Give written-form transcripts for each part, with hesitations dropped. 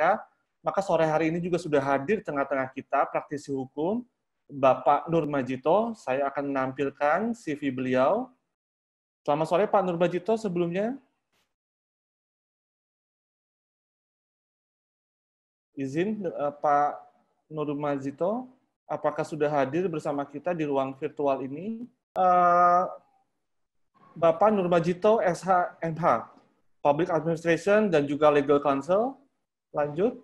KPK. Maka sore hari ini juga sudah hadir tengah-tengah kita praktisi hukum, Bapak Nur Majito. Saya akan menampilkan CV beliau. Selamat sore Pak Nur Majito sebelumnya. Izin Pak Nur Majito, apakah sudah hadir bersama kita di ruang virtual ini? Bapak Nur Majito, SH.MH, Public Administration dan juga Legal Counsel. Lanjut.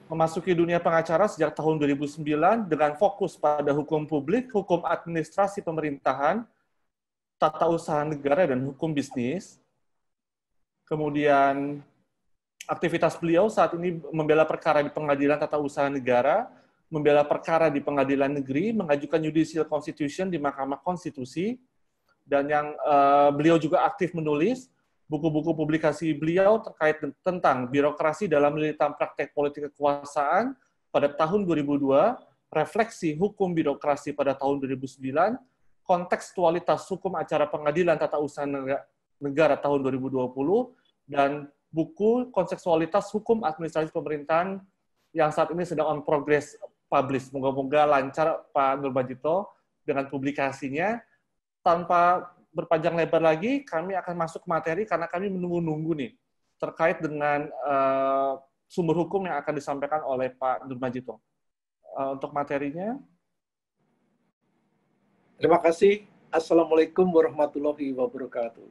Memasuki dunia pengacara sejak tahun 2009 dengan fokus pada hukum publik, hukum administrasi pemerintahan, tata usaha negara, dan hukum bisnis. Kemudian aktivitas beliau saat ini membela perkara di pengadilan tata usaha negara, membela perkara di pengadilan negeri, mengajukan judicial constitution di Mahkamah Konstitusi, dan yang beliau juga aktif menulis buku-buku publikasi beliau terkait tentang birokrasi dalam lilitan praktek politik kekuasaan pada tahun 2002, refleksi hukum birokrasi pada tahun 2009, kontekstualitas hukum acara pengadilan tata usaha negara tahun 2020, dan buku kontekstualitas hukum administrasi pemerintahan yang saat ini sedang on progress publish. Moga-moga lancar Pak Nur Majito dengan publikasinya. Tanpa berpanjang lebar lagi, kami akan masuk ke materi karena kami menunggu-nunggu nih terkait dengan sumber hukum yang akan disampaikan oleh Pak Nur Majito. Untuk materinya. Terima kasih. Assalamualaikum warahmatullahi wabarakatuh.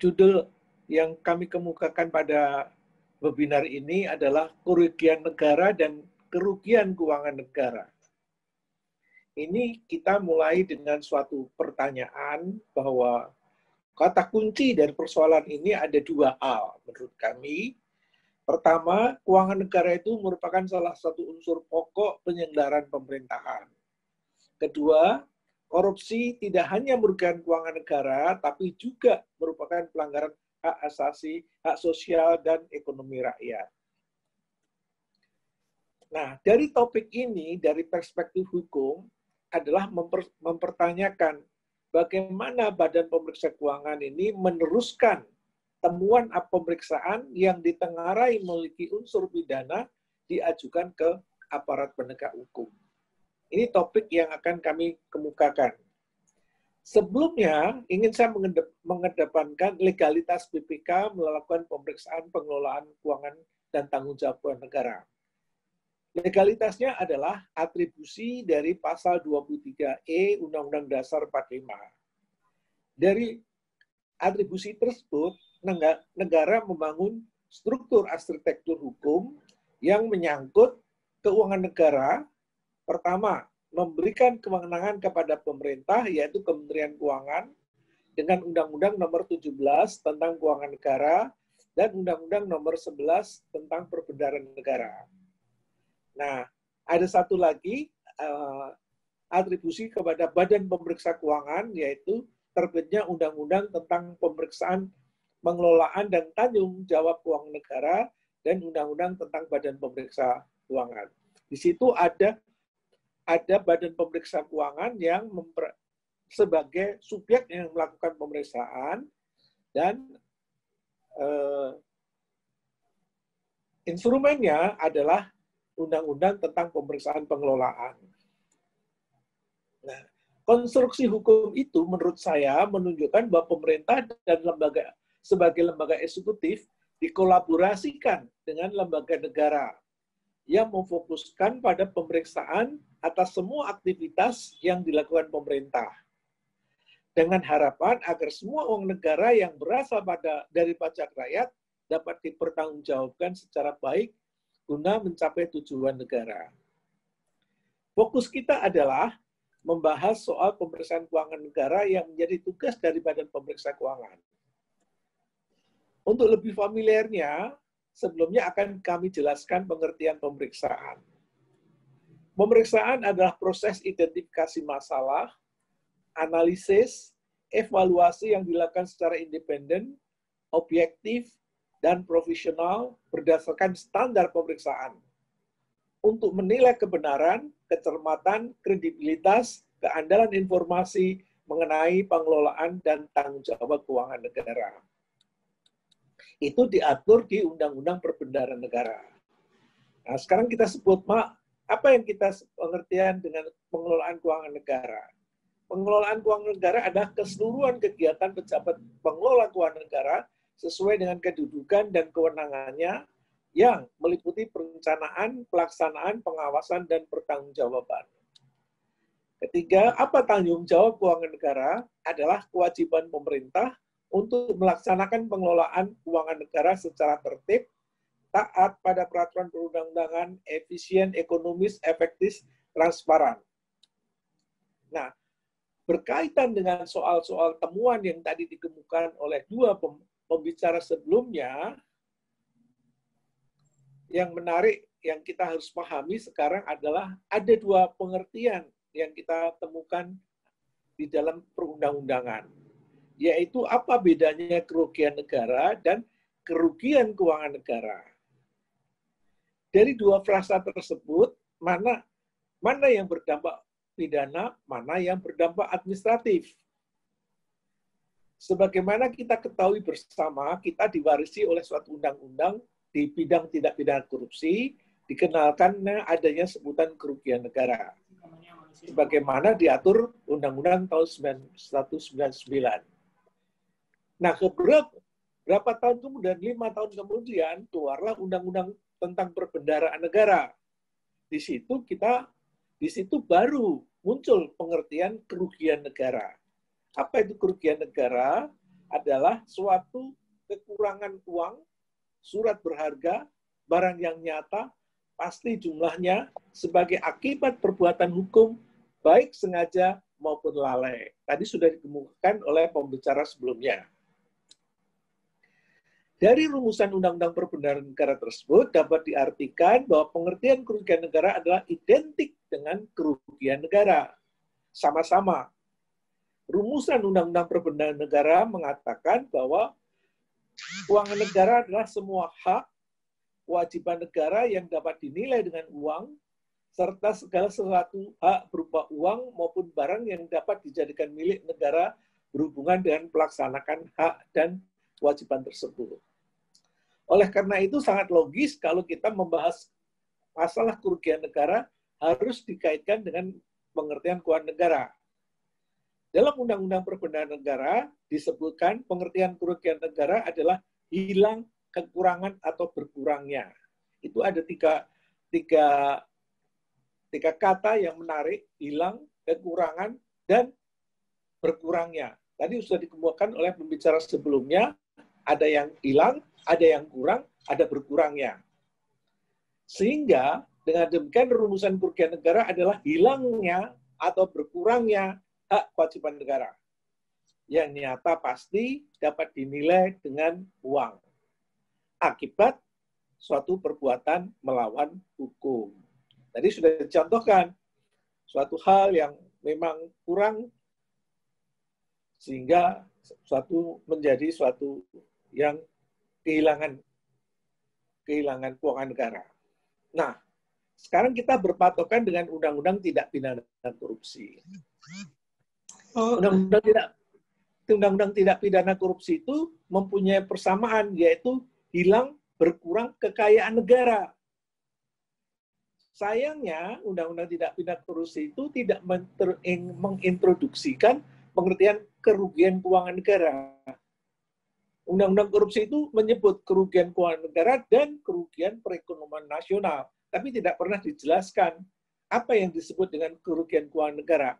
Judul yang kami kemukakan pada webinar ini adalah kerugian negara dan kerugian keuangan negara. Ini kita mulai dengan suatu pertanyaan bahwa kata kunci dari persoalan ini ada dua hal menurut kami. Pertama, keuangan negara itu merupakan salah satu unsur pokok penyelenggaraan pemerintahan. Kedua, korupsi tidak hanya merugikan keuangan negara, tapi juga merupakan pelanggaran hak asasi, hak sosial, dan ekonomi rakyat. Nah, dari topik ini, dari perspektif hukum, adalah mempertanyakan bagaimana Badan Pemeriksa Keuangan ini meneruskan temuan pemeriksaan yang ditengarai memiliki unsur pidana diajukan ke aparat penegak hukum. Ini topik yang akan kami kemukakan. Sebelumnya, ingin saya mengedepankan legalitas BPK melakukan pemeriksaan pengelolaan keuangan dan tanggung jawab keuangan negara. Legalitasnya adalah atribusi dari pasal 23E Undang-Undang Dasar 45. Dari atribusi tersebut, negara membangun struktur arsitektur hukum yang menyangkut keuangan negara. Pertama, memberikan kewenangan kepada pemerintah, yaitu Kementerian Keuangan, dengan Undang-Undang Nomor 17 tentang Keuangan Negara dan Undang-Undang Nomor 11 tentang Perbendaharaan Negara. Nah, ada satu lagi atribusi kepada Badan Pemeriksa Keuangan, yaitu terbitnya Undang-Undang tentang pemeriksaan pengelolaan dan tanggung jawab keuangan negara dan Undang-Undang tentang Badan Pemeriksa Keuangan. Di situ ada Badan Pemeriksa Keuangan yang sebagai subjek yang melakukan pemeriksaan dan instrumennya adalah Undang-Undang tentang pemeriksaan pengelolaan. Nah, konstruksi hukum itu menurut saya menunjukkan bahwa pemerintah dan lembaga sebagai lembaga eksekutif dikolaborasikan dengan lembaga negara yang memfokuskan pada pemeriksaan atas semua aktivitas yang dilakukan pemerintah. Dengan harapan agar semua uang negara yang berasal dari pajak rakyat dapat dipertanggungjawabkan secara baik guna mencapai tujuan negara. Fokus kita adalah membahas soal pemeriksaan keuangan negara yang menjadi tugas dari Badan Pemeriksa Keuangan. Untuk lebih familiarnya, sebelumnya akan kami jelaskan pengertian pemeriksaan. Pemeriksaan adalah proses identifikasi masalah, analisis, evaluasi yang dilakukan secara independen, objektif, dan profesional berdasarkan standar pemeriksaan untuk menilai kebenaran, kecermatan, kredibilitas, keandalan informasi mengenai pengelolaan dan tanggung jawab keuangan negara. Itu diatur di Undang-Undang Perbendaharaan Negara. Nah, sekarang kita sebut, apa yang kita pengertian dengan pengelolaan keuangan negara? Pengelolaan keuangan negara adalah keseluruhan kegiatan pejabat pengelola keuangan negara sesuai dengan kedudukan dan kewenangannya yang meliputi perencanaan, pelaksanaan, pengawasan, dan pertanggungjawaban. Ketiga, apa tanggung jawab keuangan negara adalah kewajiban pemerintah untuk melaksanakan pengelolaan keuangan negara secara tertib, taat pada peraturan perundang-undangan, efisien, ekonomis, efektif, transparan. Nah, berkaitan dengan soal-soal temuan yang tadi dikemukakan oleh dua pembicara sebelumnya, yang menarik yang kita harus pahami sekarang adalah ada dua pengertian yang kita temukan di dalam perundang-undangan, yaitu apa bedanya kerugian negara dan kerugian keuangan negara. Dari dua frasa tersebut, mana yang berdampak pidana, mana yang berdampak administratif. Sebagaimana kita ketahui bersama, kita diwarisi oleh suatu undang-undang di bidang tindak pidana korupsi, dikenalkannya adanya sebutan kerugian negara. Sebagaimana diatur Undang-Undang tahun 1999. Nah, berapa tahun kemudian, 5 tahun kemudian, keluarlah Undang-Undang tentang Perbendaharaan Negara. Di situ baru muncul pengertian kerugian negara. Apa itu kerugian negara? Adalah suatu kekurangan uang, surat berharga, barang yang nyata, pasti jumlahnya sebagai akibat perbuatan hukum, baik sengaja maupun lalai. Tadi sudah dikemukakan oleh pembicara sebelumnya. Dari rumusan Undang-Undang Perbendaharaan Negara tersebut dapat diartikan bahwa pengertian kerugian negara adalah identik dengan kerugian negara. Sama-sama. Rumusan Undang-Undang Perbendaharaan Negara mengatakan bahwa keuangan negara adalah semua hak, kewajiban negara yang dapat dinilai dengan uang, serta segala sesuatu hak berupa uang maupun barang yang dapat dijadikan milik negara berhubungan dengan pelaksanaan hak dan kewajiban tersebut. Oleh karena itu sangat logis kalau kita membahas masalah kerugian negara harus dikaitkan dengan pengertian keuangan negara. Dalam Undang-Undang Perbendaharaan Negara disebutkan pengertian kerugian negara adalah hilang, kekurangan, atau berkurangnya. Itu ada tiga kata yang menarik, hilang, kekurangan, dan berkurangnya. Tadi sudah dikemukakan oleh pembicara sebelumnya, ada yang hilang, ada yang kurang, ada berkurangnya. Sehingga dengan demikian rumusan kerugian negara adalah hilangnya atau berkurangnya hak kewajiban negara yang nyata pasti dapat dinilai dengan uang akibat suatu perbuatan melawan hukum. Tadi sudah dicontohkan suatu hal yang memang kurang sehingga menjadi suatu yang kehilangan keuangan negara. Nah, sekarang kita berpatokan dengan Undang-Undang Tindak Pidana Korupsi. Undang-Undang Tindak Pidana Korupsi itu mempunyai persamaan, yaitu hilang, berkurang kekayaan negara. Sayangnya, Undang-Undang Tindak Pidana Korupsi itu tidak mengintroduksikan pengertian kerugian keuangan negara. Undang-Undang korupsi itu menyebut kerugian keuangan negara dan kerugian perekonomian nasional, tapi tidak pernah dijelaskan apa yang disebut dengan kerugian keuangan negara.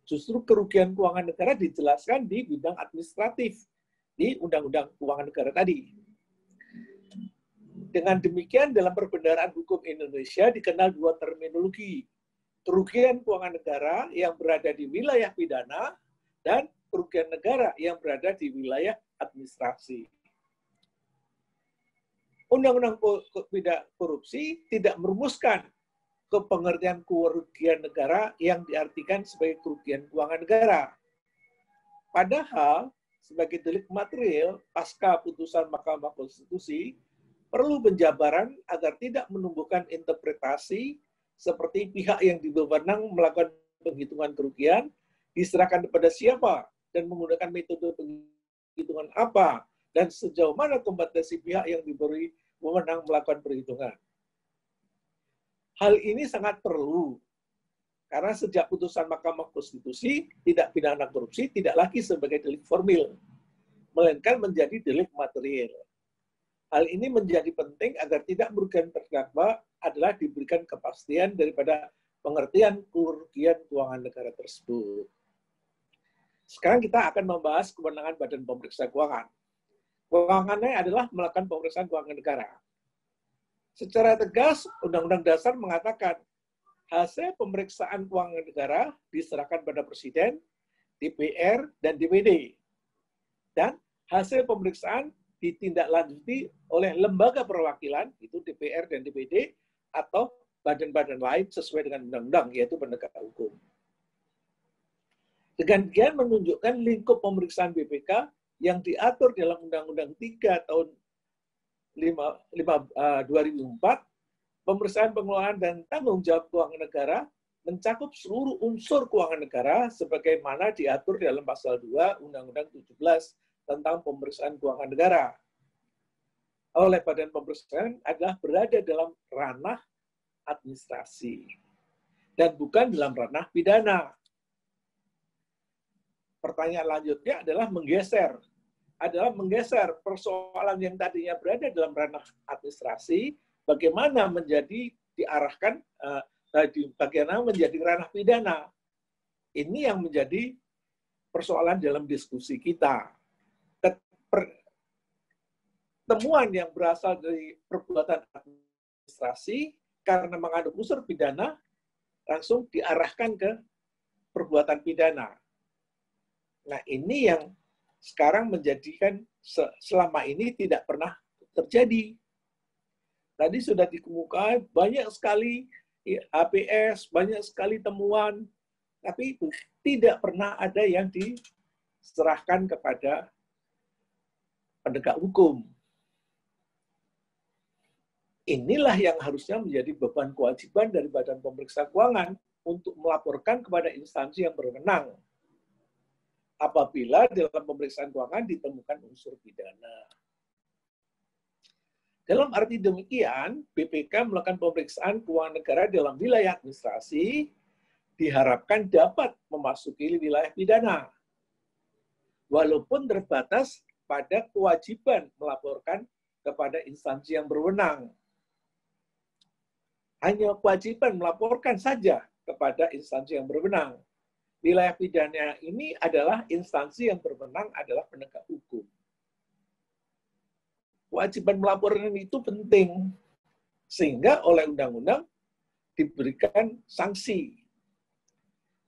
Justru kerugian keuangan negara dijelaskan di bidang administratif, di Undang-Undang Keuangan Negara tadi. Dengan demikian, dalam perbendaharaan hukum Indonesia dikenal dua terminologi. Kerugian keuangan negara yang berada di wilayah pidana dan kerugian negara yang berada di wilayah administrasi. Undang-Undang korupsi tidak merumuskan ke pengertian kerugian negara yang diartikan sebagai kerugian keuangan negara. Padahal, sebagai delik material, pasca putusan Mahkamah Konstitusi, perlu penjabaran agar tidak menumbuhkan interpretasi seperti pihak yang diberwenang melakukan penghitungan kerugian diserahkan kepada siapa dan menggunakan metode penghitungan apa dan sejauh mana kompetensi pihak yang diberi wewenang melakukan perhitungan. Hal ini sangat perlu, karena sejak putusan Mahkamah Konstitusi, tindak pidana korupsi tidak lagi sebagai delik formil, melainkan menjadi delik material. Hal ini menjadi penting agar tidak merugikan terdakwa adalah diberikan kepastian daripada pengertian kerugian keuangan negara tersebut. Sekarang kita akan membahas kewenangan Badan Pemeriksa Keuangan. Kewenangannya adalah melakukan pemeriksaan keuangan negara. Secara tegas, Undang-Undang Dasar mengatakan hasil pemeriksaan keuangan negara diserahkan pada Presiden, DPR, dan DPD. Dan hasil pemeriksaan ditindaklanjuti oleh lembaga perwakilan, itu DPR dan DPD, atau badan-badan lain sesuai dengan undang-undang, yaitu penegak hukum. Dengan demikian menunjukkan lingkup pemeriksaan BPK yang diatur dalam Undang-Undang 3 tahun 2004, pemeriksaan pengelolaan dan tanggung jawab keuangan negara mencakup seluruh unsur keuangan negara sebagaimana diatur dalam pasal 2 Undang-Undang 17 tentang pemeriksaan keuangan negara. Oleh badan pemeriksaan adalah berada dalam ranah administrasi dan bukan dalam ranah pidana. Pertanyaan lanjutnya adalah menggeser persoalan yang tadinya berada dalam ranah administrasi, bagaimana bagaimana menjadi ranah pidana. Ini yang menjadi persoalan dalam diskusi kita. Temuan yang berasal dari perbuatan administrasi karena mengandung unsur pidana langsung diarahkan ke perbuatan pidana. Nah, ini yang sekarang menjadikan selama ini tidak pernah terjadi. Tadi sudah dikemukakan banyak sekali HPS, banyak sekali temuan, tapi tidak pernah ada yang diserahkan kepada penegak hukum. Inilah yang harusnya menjadi beban kewajiban dari Badan Pemeriksa Keuangan untuk melaporkan kepada instansi yang berwenang apabila dalam pemeriksaan keuangan ditemukan unsur pidana. Dalam arti demikian, BPK melakukan pemeriksaan keuangan negara dalam wilayah administrasi diharapkan dapat memasuki wilayah pidana, walaupun terbatas pada kewajiban melaporkan kepada instansi yang berwenang. Hanya kewajiban melaporkan saja kepada instansi yang berwenang. Wilayah pidana ini adalah instansi yang berwenang adalah penegak hukum. Kewajiban melaporkan itu penting, sehingga oleh undang-undang diberikan sanksi.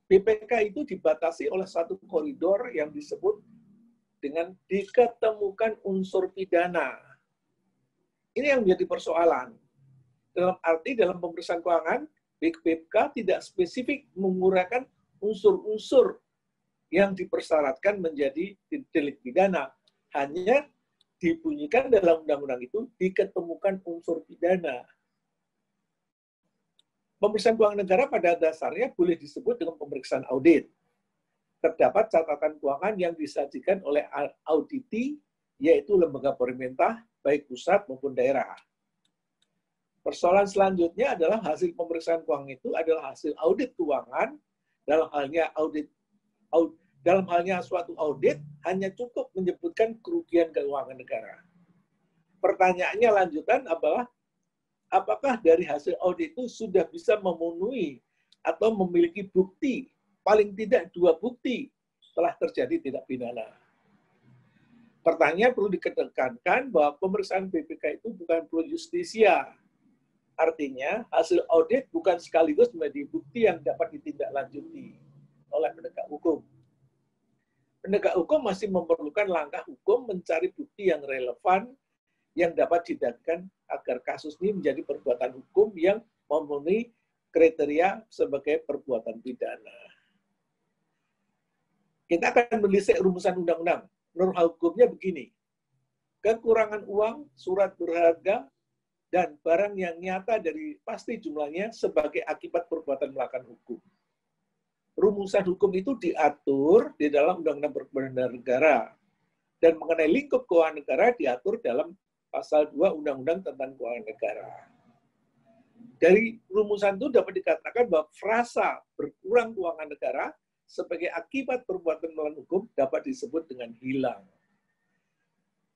BPK itu dibatasi oleh satu koridor yang disebut dengan diketemukan unsur pidana. Ini yang menjadi persoalan. Dalam arti dalam pemeriksaan keuangan, BPK tidak spesifik menguraikan unsur-unsur yang dipersyaratkan menjadi delik pidana. Hanya dibunyikan dalam undang-undang itu diketemukan unsur pidana. Pemeriksaan keuangan negara pada dasarnya boleh disebut dengan pemeriksaan audit. Terdapat catatan keuangan yang disajikan oleh auditi, yaitu lembaga pemerintah, baik pusat maupun daerah. Persoalan selanjutnya adalah hasil pemeriksaan keuangan itu adalah hasil audit keuangan. Dalam halnya suatu audit hanya cukup menyebutkan kerugian keuangan negara. Pertanyaannya lanjutan adalah apakah dari hasil audit itu sudah bisa memenuhi atau memiliki bukti, paling tidak 2 bukti telah terjadi tindak pidana. Pertanyaan perlu ditekankan bahwa pemeriksaan BPK itu bukan pro justisia. Artinya, hasil audit bukan sekaligus menjadi bukti yang dapat ditindaklanjuti oleh penegak hukum. Penegak hukum masih memerlukan langkah hukum mencari bukti yang relevan yang dapat didapatkan agar kasus ini menjadi perbuatan hukum yang memenuhi kriteria sebagai perbuatan pidana. Kita akan menelisik rumusan undang-undang. Menurut hukumnya begini, kekurangan uang, surat berharga, dan barang yang nyata dari pasti jumlahnya sebagai akibat perbuatan melakukan hukum. Rumusan hukum itu diatur di dalam Undang-Undang Perlindungan Negara Dan mengenai lingkup keuangan negara diatur dalam pasal 2 Undang-Undang tentang Keuangan Negara. Dari rumusan itu dapat dikatakan bahwa frasa berkurang keuangan negara sebagai akibat perbuatan melawan hukum dapat disebut dengan hilang.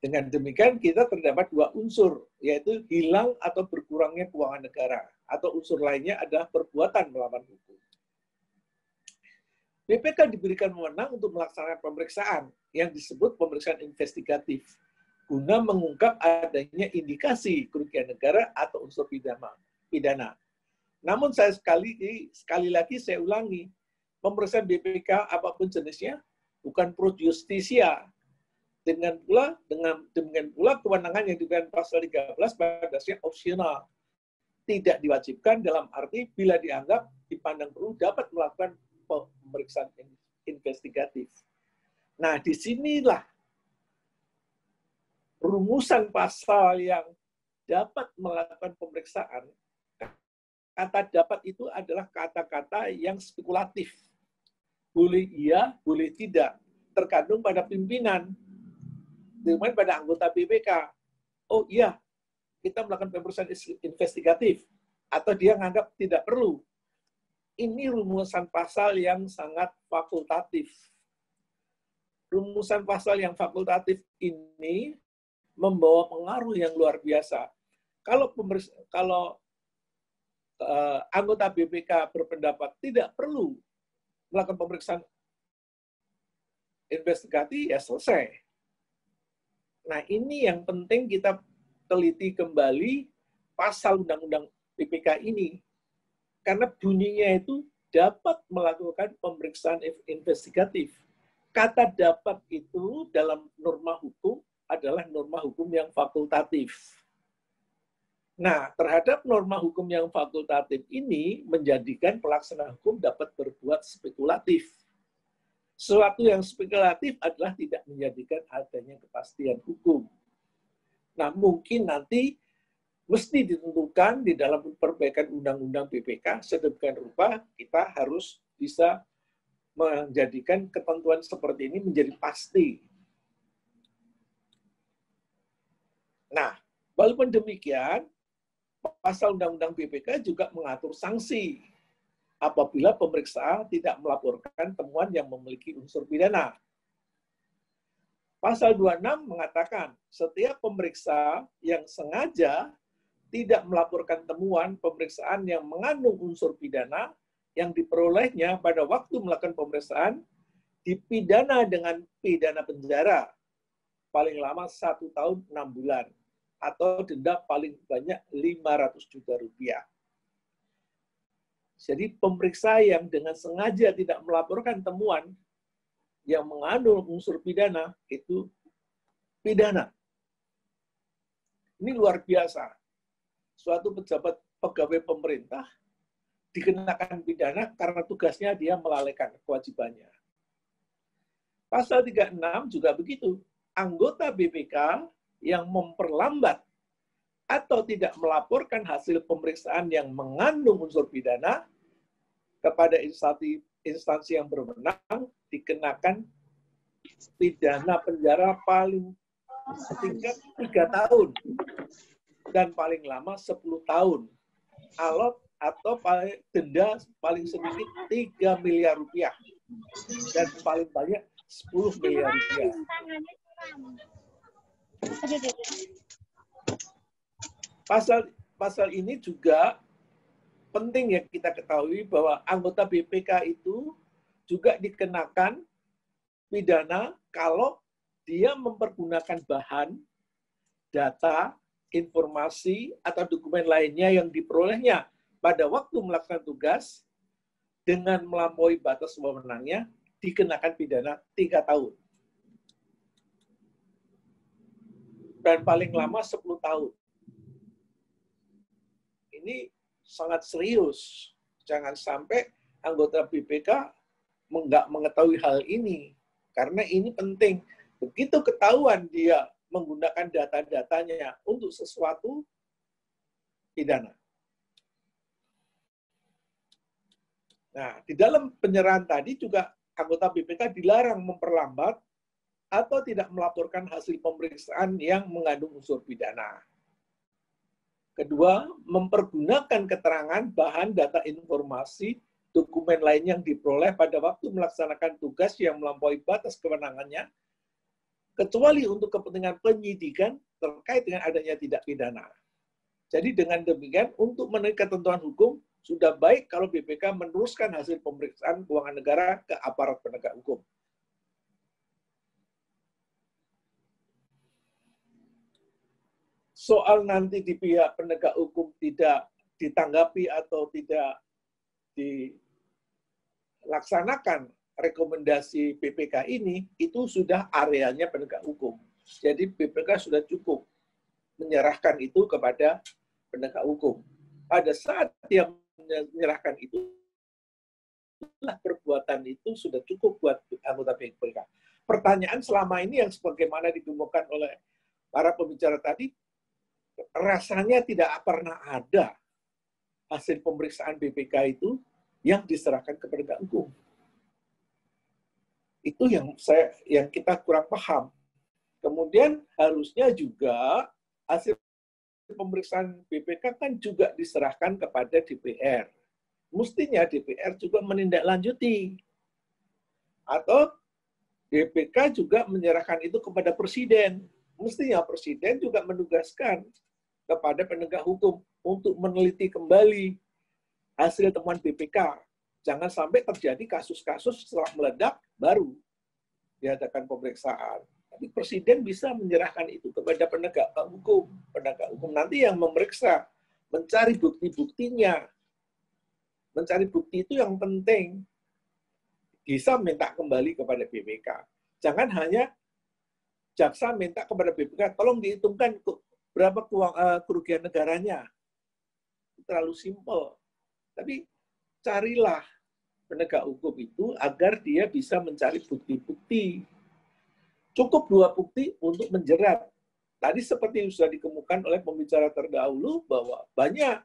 Dengan demikian kita terdapat dua unsur, yaitu hilang atau berkurangnya keuangan negara, atau unsur lainnya adalah perbuatan melawan hukum. BPK diberikan wewenang untuk melaksanakan pemeriksaan yang disebut pemeriksaan investigatif, guna mengungkap adanya indikasi kerugian negara atau unsur pidana. Namun sekali lagi saya ulangi, pemeriksaan BPK apapun jenisnya bukan pro justisia. Demikian pula kewenangan yang diberikan pasal 13 pada dasarnya opsional. Tidak diwajibkan dalam arti bila dianggap dipandang perlu dapat melakukan pemeriksaan investigatif. Nah, disinilah rumusan pasal yang dapat melakukan pemeriksaan. Kata dapat itu adalah kata-kata yang spekulatif. Boleh iya, boleh tidak. Tergantung pada pimpinan. Dengan pada anggota BPK. Oh iya, kita melakukan pemeriksaan investigatif. Atau dia menganggap tidak perlu. Ini rumusan pasal yang sangat fakultatif. Rumusan pasal yang fakultatif ini membawa pengaruh yang luar biasa. Kalau anggota BPK berpendapat tidak perlu melakukan pemeriksaan investigatif, ya selesai. Nah, ini yang penting kita teliti kembali pasal Undang-Undang BPK ini. Karena bunyinya itu dapat melakukan pemeriksaan investigatif. Kata dapat itu dalam norma hukum adalah norma hukum yang fakultatif. Nah, terhadap norma hukum yang fakultatif ini menjadikan pelaksana hukum dapat berbuat spekulatif. Sesuatu yang spekulatif adalah tidak menjadikan adanya kepastian hukum. Nah, mungkin nanti mesti ditentukan di dalam perbaikan Undang-Undang BPK, sedemikian rupa kita harus bisa menjadikan ketentuan seperti ini menjadi pasti. Nah, walaupun demikian, pasal Undang-Undang BPK juga mengatur sanksi apabila pemeriksa tidak melaporkan temuan yang memiliki unsur pidana. Pasal 26 mengatakan, setiap pemeriksa yang sengaja tidak melaporkan temuan pemeriksaan yang mengandung unsur pidana yang diperolehnya pada waktu melakukan pemeriksaan, dipidana dengan pidana penjara paling lama 1 tahun 6 bulan atau denda paling banyak 500 juta rupiah. Jadi pemeriksa yang dengan sengaja tidak melaporkan temuan yang mengandung unsur pidana itu pidana. Ini luar biasa. Suatu pejabat pegawai pemerintah dikenakan pidana karena tugasnya dia melalaikan kewajibannya. Pasal 36 juga begitu. Anggota BPK yang memperlambat atau tidak melaporkan hasil pemeriksaan yang mengandung unsur pidana kepada instansi yang berwenang dikenakan pidana penjara paling tingkat 3 tahun dan paling lama 10 tahun. Atau denda paling sedikit 3 miliar rupiah dan paling banyak 10 miliar rupiah. Pasal ini juga penting ya kita ketahui bahwa anggota BPK itu juga dikenakan pidana kalau dia mempergunakan bahan, data, informasi, atau dokumen lainnya yang diperolehnya pada waktu melakukan tugas dengan melampaui batas wewenangnya dikenakan pidana 3 tahun. Dan paling lama 10 tahun. Ini sangat serius. Jangan sampai anggota BPK nggak mengetahui hal ini. Karena ini penting. Begitu ketahuan dia menggunakan data-datanya untuk sesuatu, pidana. Nah, di dalam penyerahan tadi juga anggota BPK dilarang memperlambat atau tidak melaporkan hasil pemeriksaan yang mengandung unsur pidana. Kedua, mempergunakan keterangan, bahan, data informasi, dokumen lain yang diperoleh pada waktu melaksanakan tugas yang melampaui batas kewenangannya, kecuali untuk kepentingan penyidikan terkait dengan adanya tindak pidana. Jadi dengan demikian, untuk memenuhi ketentuan hukum, sudah baik kalau BPK meneruskan hasil pemeriksaan keuangan negara ke aparat penegak hukum. Soal nanti di pihak penegak hukum tidak ditanggapi atau tidak dilaksanakan rekomendasi BPK ini, itu sudah areanya penegak hukum. Jadi BPK sudah cukup menyerahkan itu kepada penegak hukum. Pada saat dia menyerahkan itu, perbuatan itu sudah cukup buat anggota BPK. Pertanyaan selama ini yang sebagaimana dikemukakan oleh para pembicara tadi, rasanya tidak pernah ada hasil pemeriksaan BPK itu yang diserahkan ke penegak hukum. Itu yang kita kurang paham. Kemudian harusnya juga hasil pemeriksaan BPK kan juga diserahkan kepada DPR. Mestinya DPR juga menindaklanjuti. Atau BPK juga menyerahkan itu kepada Presiden. Mestinya Presiden juga menugaskan kepada penegak hukum untuk meneliti kembali hasil temuan BPK. Jangan sampai terjadi kasus-kasus setelah meledak baru diadakan pemeriksaan. Tapi Presiden bisa menyerahkan itu kepada penegak hukum. Penegak hukum nanti yang memeriksa, mencari bukti-buktinya. Mencari bukti itu yang penting. Bisa minta kembali kepada BPK. Jangan hanya jaksa minta kepada BPK, tolong dihitungkan berapa kerugian negaranya. Terlalu simpel. Tapi carilah penegak hukum itu agar dia bisa mencari bukti-bukti. Cukup 2 bukti untuk menjerat. Tadi seperti yang sudah dikemukakan oleh pembicara terdahulu bahwa banyak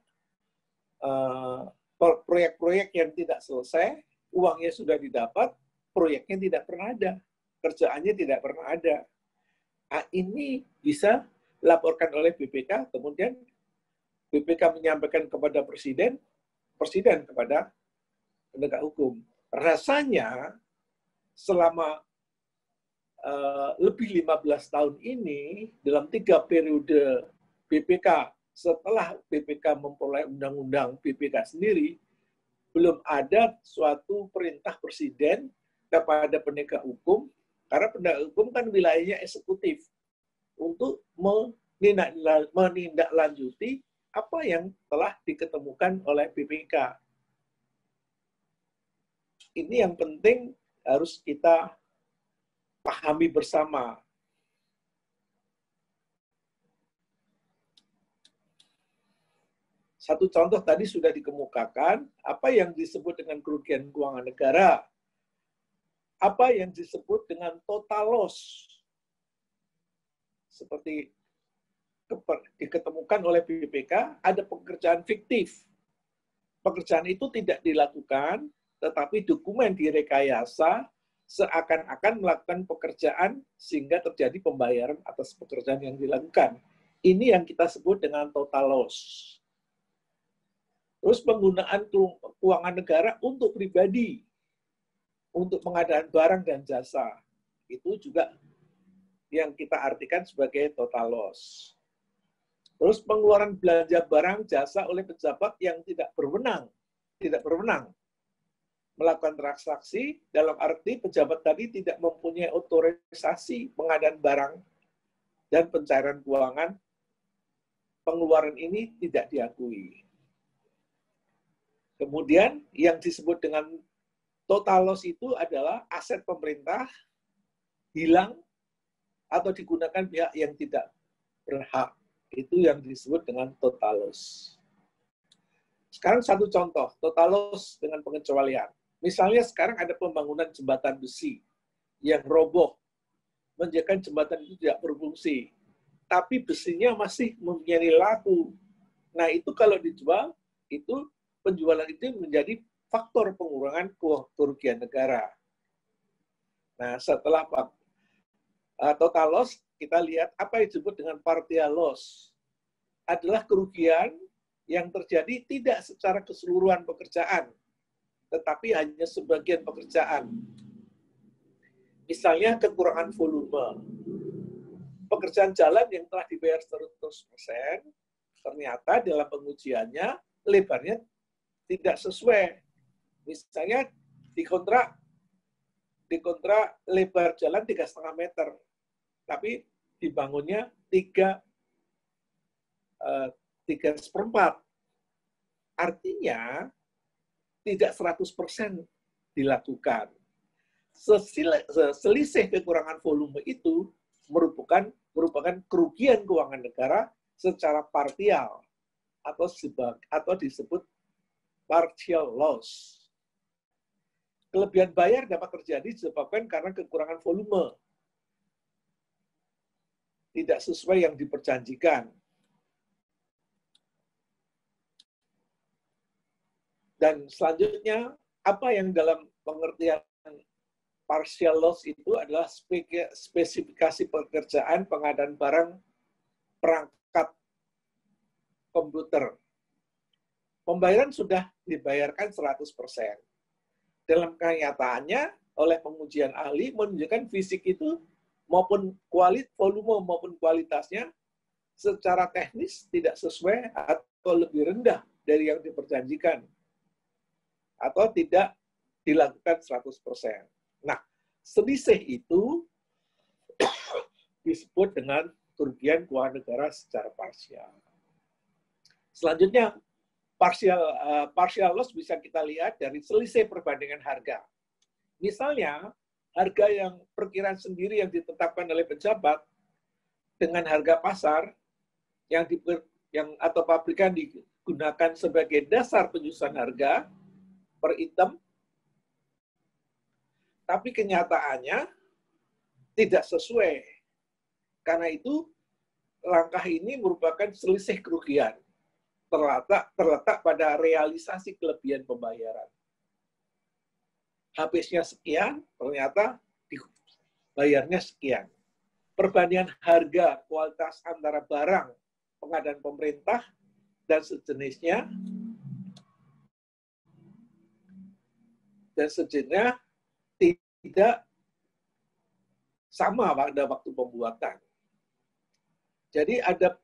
proyek-proyek yang tidak selesai, uangnya sudah didapat, proyeknya tidak pernah ada, kerjaannya tidak pernah ada. Nah, ini bisa dilaporkan oleh BPK, kemudian BPK menyampaikan kepada Presiden, Presiden kepada penegak hukum. Rasanya selama lebih 15 tahun ini, dalam 3 periode BPK, setelah BPK memperoleh undang-undang BPK sendiri, belum ada suatu perintah Presiden kepada penegak hukum, karena penegak hukum kan wilayahnya eksekutif, untuk menindaklanjuti apa yang telah diketemukan oleh BPK. Ini yang penting harus kita pahami bersama. Satu contoh tadi sudah dikemukakan, apa yang disebut dengan kerugian keuangan negara, apa yang disebut dengan total loss, seperti diketemukan oleh BPK, ada pekerjaan fiktif. Pekerjaan itu tidak dilakukan, tetapi dokumen direkayasa seakan-akan melakukan pekerjaan sehingga terjadi pembayaran atas pekerjaan yang dilakukan. Ini yang kita sebut dengan total loss. Terus penggunaan keuangan negara untuk pribadi, untuk pengadaan barang dan jasa, itu juga yang kita artikan sebagai total loss. Terus pengeluaran belanja barang jasa oleh pejabat yang tidak berwenang melakukan transaksi, dalam arti pejabat tadi tidak mempunyai otorisasi pengadaan barang dan pencairan keuangan, pengeluaran ini tidak diakui. Kemudian yang disebut dengan total loss itu adalah aset pemerintah hilang atau digunakan pihak yang tidak berhak. Itu yang disebut dengan total loss. Sekarang satu contoh, total loss dengan pengecualian. Misalnya sekarang ada pembangunan jembatan besi yang roboh, menjadikan jembatan itu tidak berfungsi. Tapi besinya masih mempunyai nilai laku. Nah, itu kalau dijual, itu penjualan itu menjadi faktor pengurangan kerugian negara. Nah, setelah total loss, kita lihat apa yang disebut dengan partial loss. Adalah kerugian yang terjadi tidak secara keseluruhan pekerjaan, tetapi hanya sebagian pekerjaan. Misalnya kekurangan volume. Pekerjaan jalan yang telah dibayar 100%, ternyata dalam pengujiannya lebarnya tidak sesuai. Misalnya dikontrak lebar jalan 3,5 meter, tapi dibangunnya 3/4. Artinya tidak 100% dilakukan. Selisih kekurangan volume itu merupakan kerugian keuangan negara secara parsial atau disebut partial loss. Kelebihan bayar dapat terjadi disebabkan karena kekurangan volume. Tidak sesuai yang diperjanjikan. Dan selanjutnya, apa yang dalam pengertian partial loss itu adalah spesifikasi pekerjaan pengadaan barang perangkat komputer. Pembayaran sudah dibayarkan 100%. Dalam kenyataannya, oleh pengujian ahli menunjukkan fisik itu maupun volume maupun kualitasnya secara teknis tidak sesuai atau lebih rendah dari yang diperjanjikan atau tidak dilakukan 100%. Nah, selisih itu disebut dengan kerugian keuangan negara secara parsial. Selanjutnya, partial loss bisa kita lihat dari selisih perbandingan harga. Misalnya, harga yang perkiraan sendiri yang ditetapkan oleh pejabat dengan harga pasar atau pabrikan digunakan sebagai dasar penyusunan harga per item, tapi kenyataannya tidak sesuai. Karena itu, langkah ini merupakan selisih kerugian. Terletak pada realisasi kelebihan pembayaran. Habisnya sekian, ternyata dibayarnya sekian. Perbandingan harga kualitas antara barang pengadaan pemerintah dan sejenisnya tidak sama pada waktu pembuatan. Jadi ada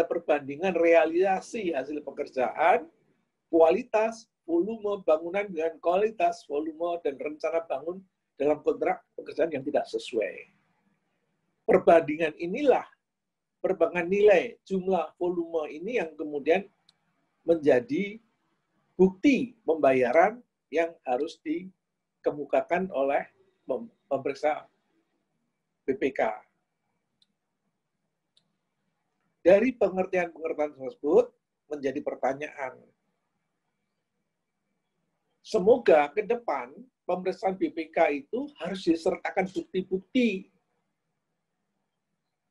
perbandingan realisasi hasil pekerjaan, kualitas, volume bangunan dengan kualitas, volume, dan rencana bangun dalam kontrak pekerjaan yang tidak sesuai. Perbandingan nilai jumlah volume ini yang kemudian menjadi bukti pembayaran yang harus dikemukakan oleh pemeriksa BPK. Dari pengertian-pengertian tersebut menjadi pertanyaan. Semoga ke depan pemeriksaan BPK itu harus disertakan bukti-bukti.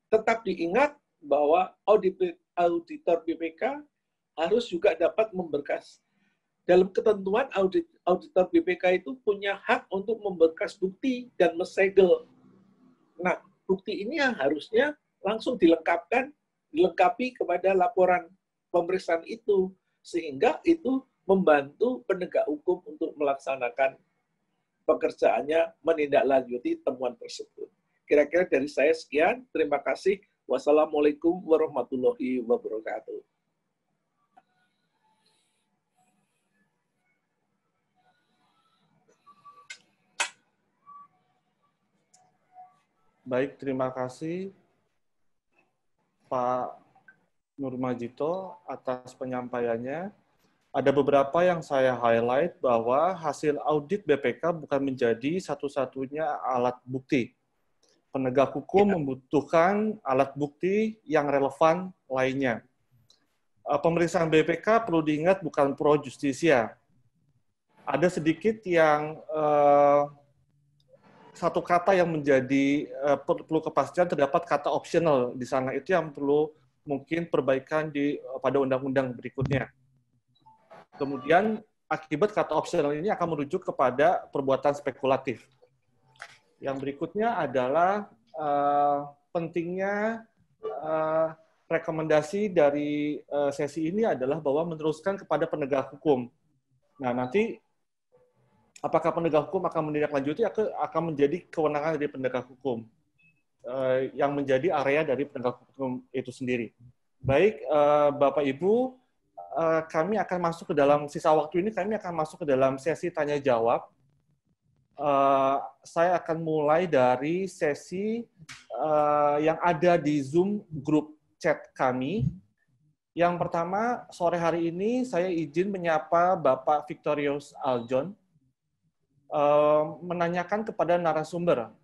Tetap diingat bahwa auditor BPK harus juga dapat memberkas. Dalam ketentuan auditor BPK itu punya hak untuk memberkas bukti dan mensegel. Nah, bukti ini yang harusnya langsung dilengkapi kepada laporan pemeriksaan itu, sehingga itu membantu penegak hukum untuk melaksanakan pekerjaannya menindaklanjuti temuan tersebut. Kira-kira dari saya sekian. Terima kasih. Wassalamualaikum warahmatullahi wabarakatuh. Baik, terima kasih Pak Nurmajito atas penyampaiannya. Ada beberapa yang saya highlight bahwa hasil audit BPK bukan menjadi satu-satunya alat bukti. Penegak hukum membutuhkan alat bukti yang relevan lainnya. Pemeriksaan BPK perlu diingat bukan pro justisia. Ada sedikit yang satu kata yang menjadi perlu kepastian, terdapat kata optional di sana, itu yang perlu mungkin perbaikan pada undang-undang berikutnya. Kemudian akibat kata optional ini akan merujuk kepada perbuatan spekulatif. Yang berikutnya adalah pentingnya rekomendasi dari sesi ini adalah bahwa meneruskan kepada penegak hukum. Nah, nanti apakah penegak hukum akan menindaklanjuti akan menjadi kewenangan dari penegak hukum yang menjadi area dari penegak hukum itu sendiri. Baik, Bapak Ibu, kami akan masuk ke dalam sisa waktu ini, kami akan masuk ke dalam sesi tanya jawab. Saya akan mulai dari sesi yang ada di Zoom grup chat kami. Yang pertama, sore hari ini saya izin menyapa Bapak Victorius Aljon, menanyakan kepada narasumber.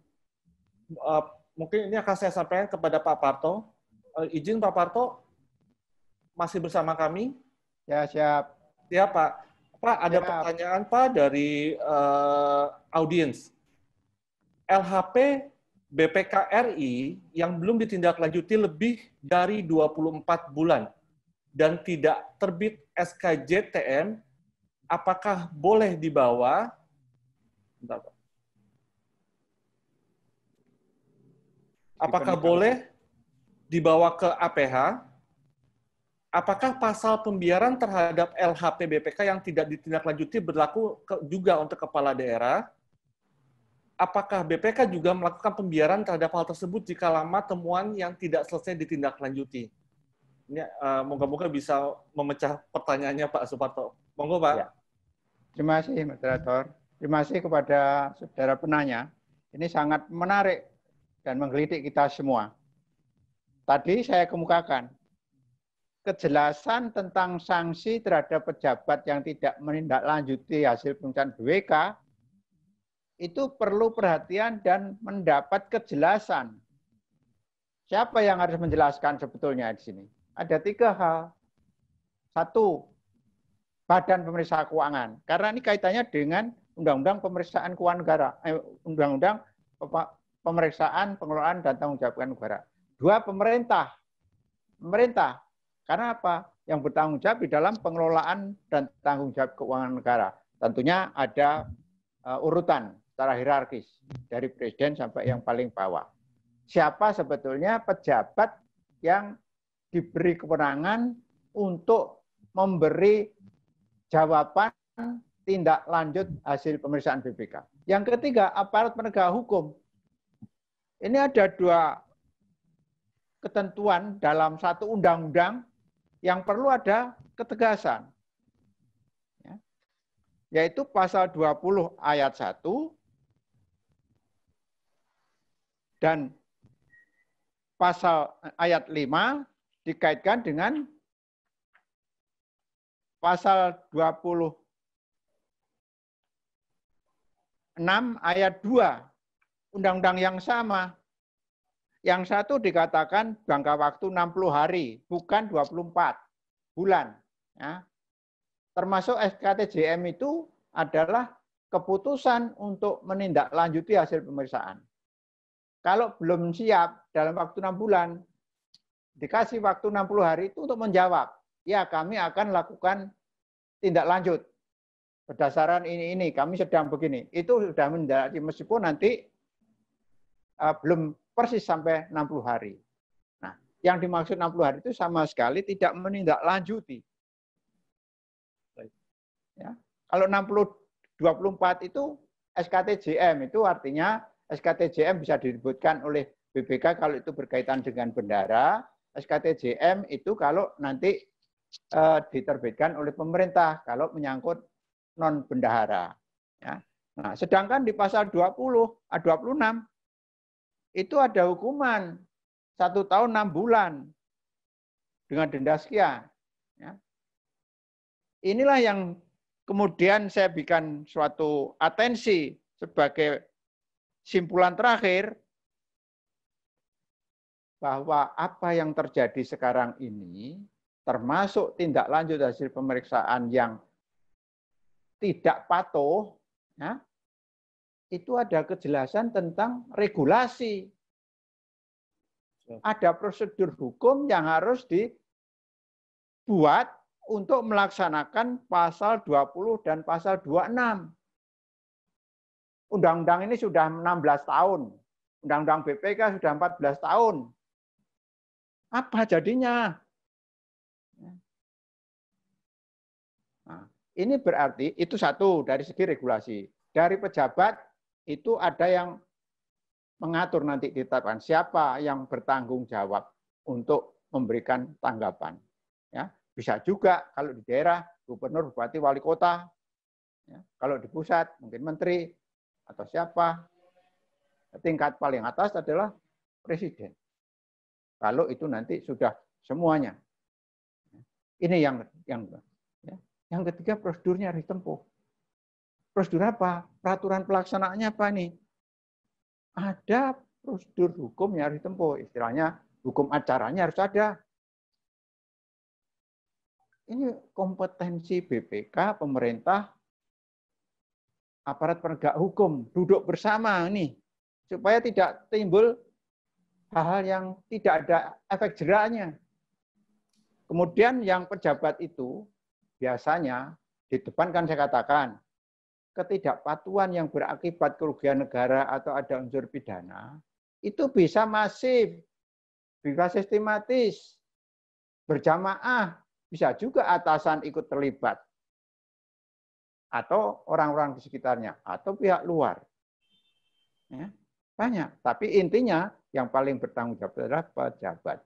Mungkin ini akan saya sampaikan kepada Pak Parto. Izin Pak Parto, masih bersama kami? Ya, siap. Ya, Pak. Pak, ada Siap. pertanyaan Pak dari audiens. LHP BPK RI yang belum ditindaklanjuti lebih dari 24 bulan dan tidak terbit SKJTM, apakah boleh dibawa? Bentar, Pak. Apakah boleh dibawa ke APH? Apakah pasal pembiaran terhadap LHP BPK yang tidak ditindaklanjuti berlaku juga untuk kepala daerah? Apakah BPK juga melakukan pembiaran terhadap hal tersebut jika lama temuan yang tidak selesai ditindaklanjuti? Ini moga-moga bisa memecah pertanyaannya Pak Suparto. Monggo Pak. Ya. Terima kasih moderator. Terima kasih kepada saudara penanya. Ini sangat menarik dan menggelitik kita semua. Tadi saya kemukakan kejelasan tentang sanksi terhadap pejabat yang tidak menindaklanjuti hasil pemeriksaan BPK itu perlu perhatian dan mendapat kejelasan. Siapa yang harus menjelaskan sebetulnya di sini? Ada 3 hal. 1, Badan Pemeriksa Keuangan. Karena ini kaitannya dengan Undang-Undang Pemeriksaan Keuangan Negara, Undang-Undang Pemeriksaan Pengelolaan dan Tanggung Jawab Negara. 2, Pemerintah. Pemerintah. Karena apa? Yang bertanggung jawab di dalam pengelolaan dan tanggung jawab keuangan negara. Tentunya ada urutan secara hierarkis dari presiden sampai yang paling bawah. Siapa sebetulnya pejabat yang diberi kewenangan untuk memberi jawaban tindak lanjut hasil pemeriksaan BPK. Yang ketiga, aparat penegak hukum. Ini ada 2 ketentuan dalam satu undang-undang yang perlu ada ketegasan. Ya. Yaitu pasal 20 ayat 1 dan pasal ayat 5 dikaitkan dengan pasal 26 ayat 2 undang-undang yang sama. Yang satu dikatakan jangka waktu 60 hari, bukan 24 bulan. Ya. Termasuk SKTJM itu adalah keputusan untuk menindaklanjuti hasil pemeriksaan. Kalau belum siap dalam waktu 6 bulan, dikasih waktu 60 hari itu untuk menjawab. Ya, kami akan lakukan tindak lanjut. Berdasarkan ini, kami sedang begini. Itu sudah menindaklanjuti meskipun nanti belum persis sampai 60 hari. Nah, yang dimaksud 60 hari itu sama sekali tidak menindaklanjuti. Ya. Kalau 24 itu SKTJM, itu artinya SKTJM bisa disebutkan oleh BPK kalau itu berkaitan dengan bendara. SKTJM itu kalau nanti diterbitkan oleh pemerintah kalau menyangkut non bendahara. Ya. Nah, sedangkan di pasal 26 itu ada hukuman 1 tahun 6 bulan dengan denda sekian. Ya. Inilah yang kemudian saya berikan suatu atensi sebagai simpulan terakhir bahwa apa yang terjadi sekarang ini termasuk tindak lanjut hasil pemeriksaan yang tidak patuh, ya, itu ada kejelasan tentang regulasi. Ada prosedur hukum yang harus dibuat untuk melaksanakan pasal 20 dan pasal 26. undang-undang ini sudah 16 tahun. Undang-undang BPK sudah 14 tahun. Apa jadinya? Nah, ini berarti itu satu dari segi regulasi. Dari pejabat itu ada yang mengatur nanti ditetapkan siapa yang bertanggung jawab untuk memberikan tanggapan. Ya, bisa juga kalau di daerah gubernur, bupati, wali kota. Ya, kalau di pusat mungkin menteri atau siapa. Tingkat paling atas adalah presiden. Kalau itu nanti sudah semuanya. Ini yang ketiga prosedurnya harus ditempuh. Prosedur apa? Peraturan pelaksanaannya apa nih? Ada prosedur hukum yang harus ditempuh. Istilahnya hukum acaranya harus ada. Ini kompetensi BPK, pemerintah, aparat penegak hukum duduk bersama nih supaya tidak timbul hal-hal yang tidak ada efek jeraknya. Kemudian yang pejabat itu biasanya di depan kan saya katakan ketidakpatuhan yang berakibat kerugian negara atau ada unsur pidana itu bisa masif, bisa sistematis, berjamaah, bisa juga atasan ikut terlibat atau orang-orang di sekitarnya atau pihak luar. Ya, banyak, tapi intinya yang paling bertanggung jawab adalah pejabat.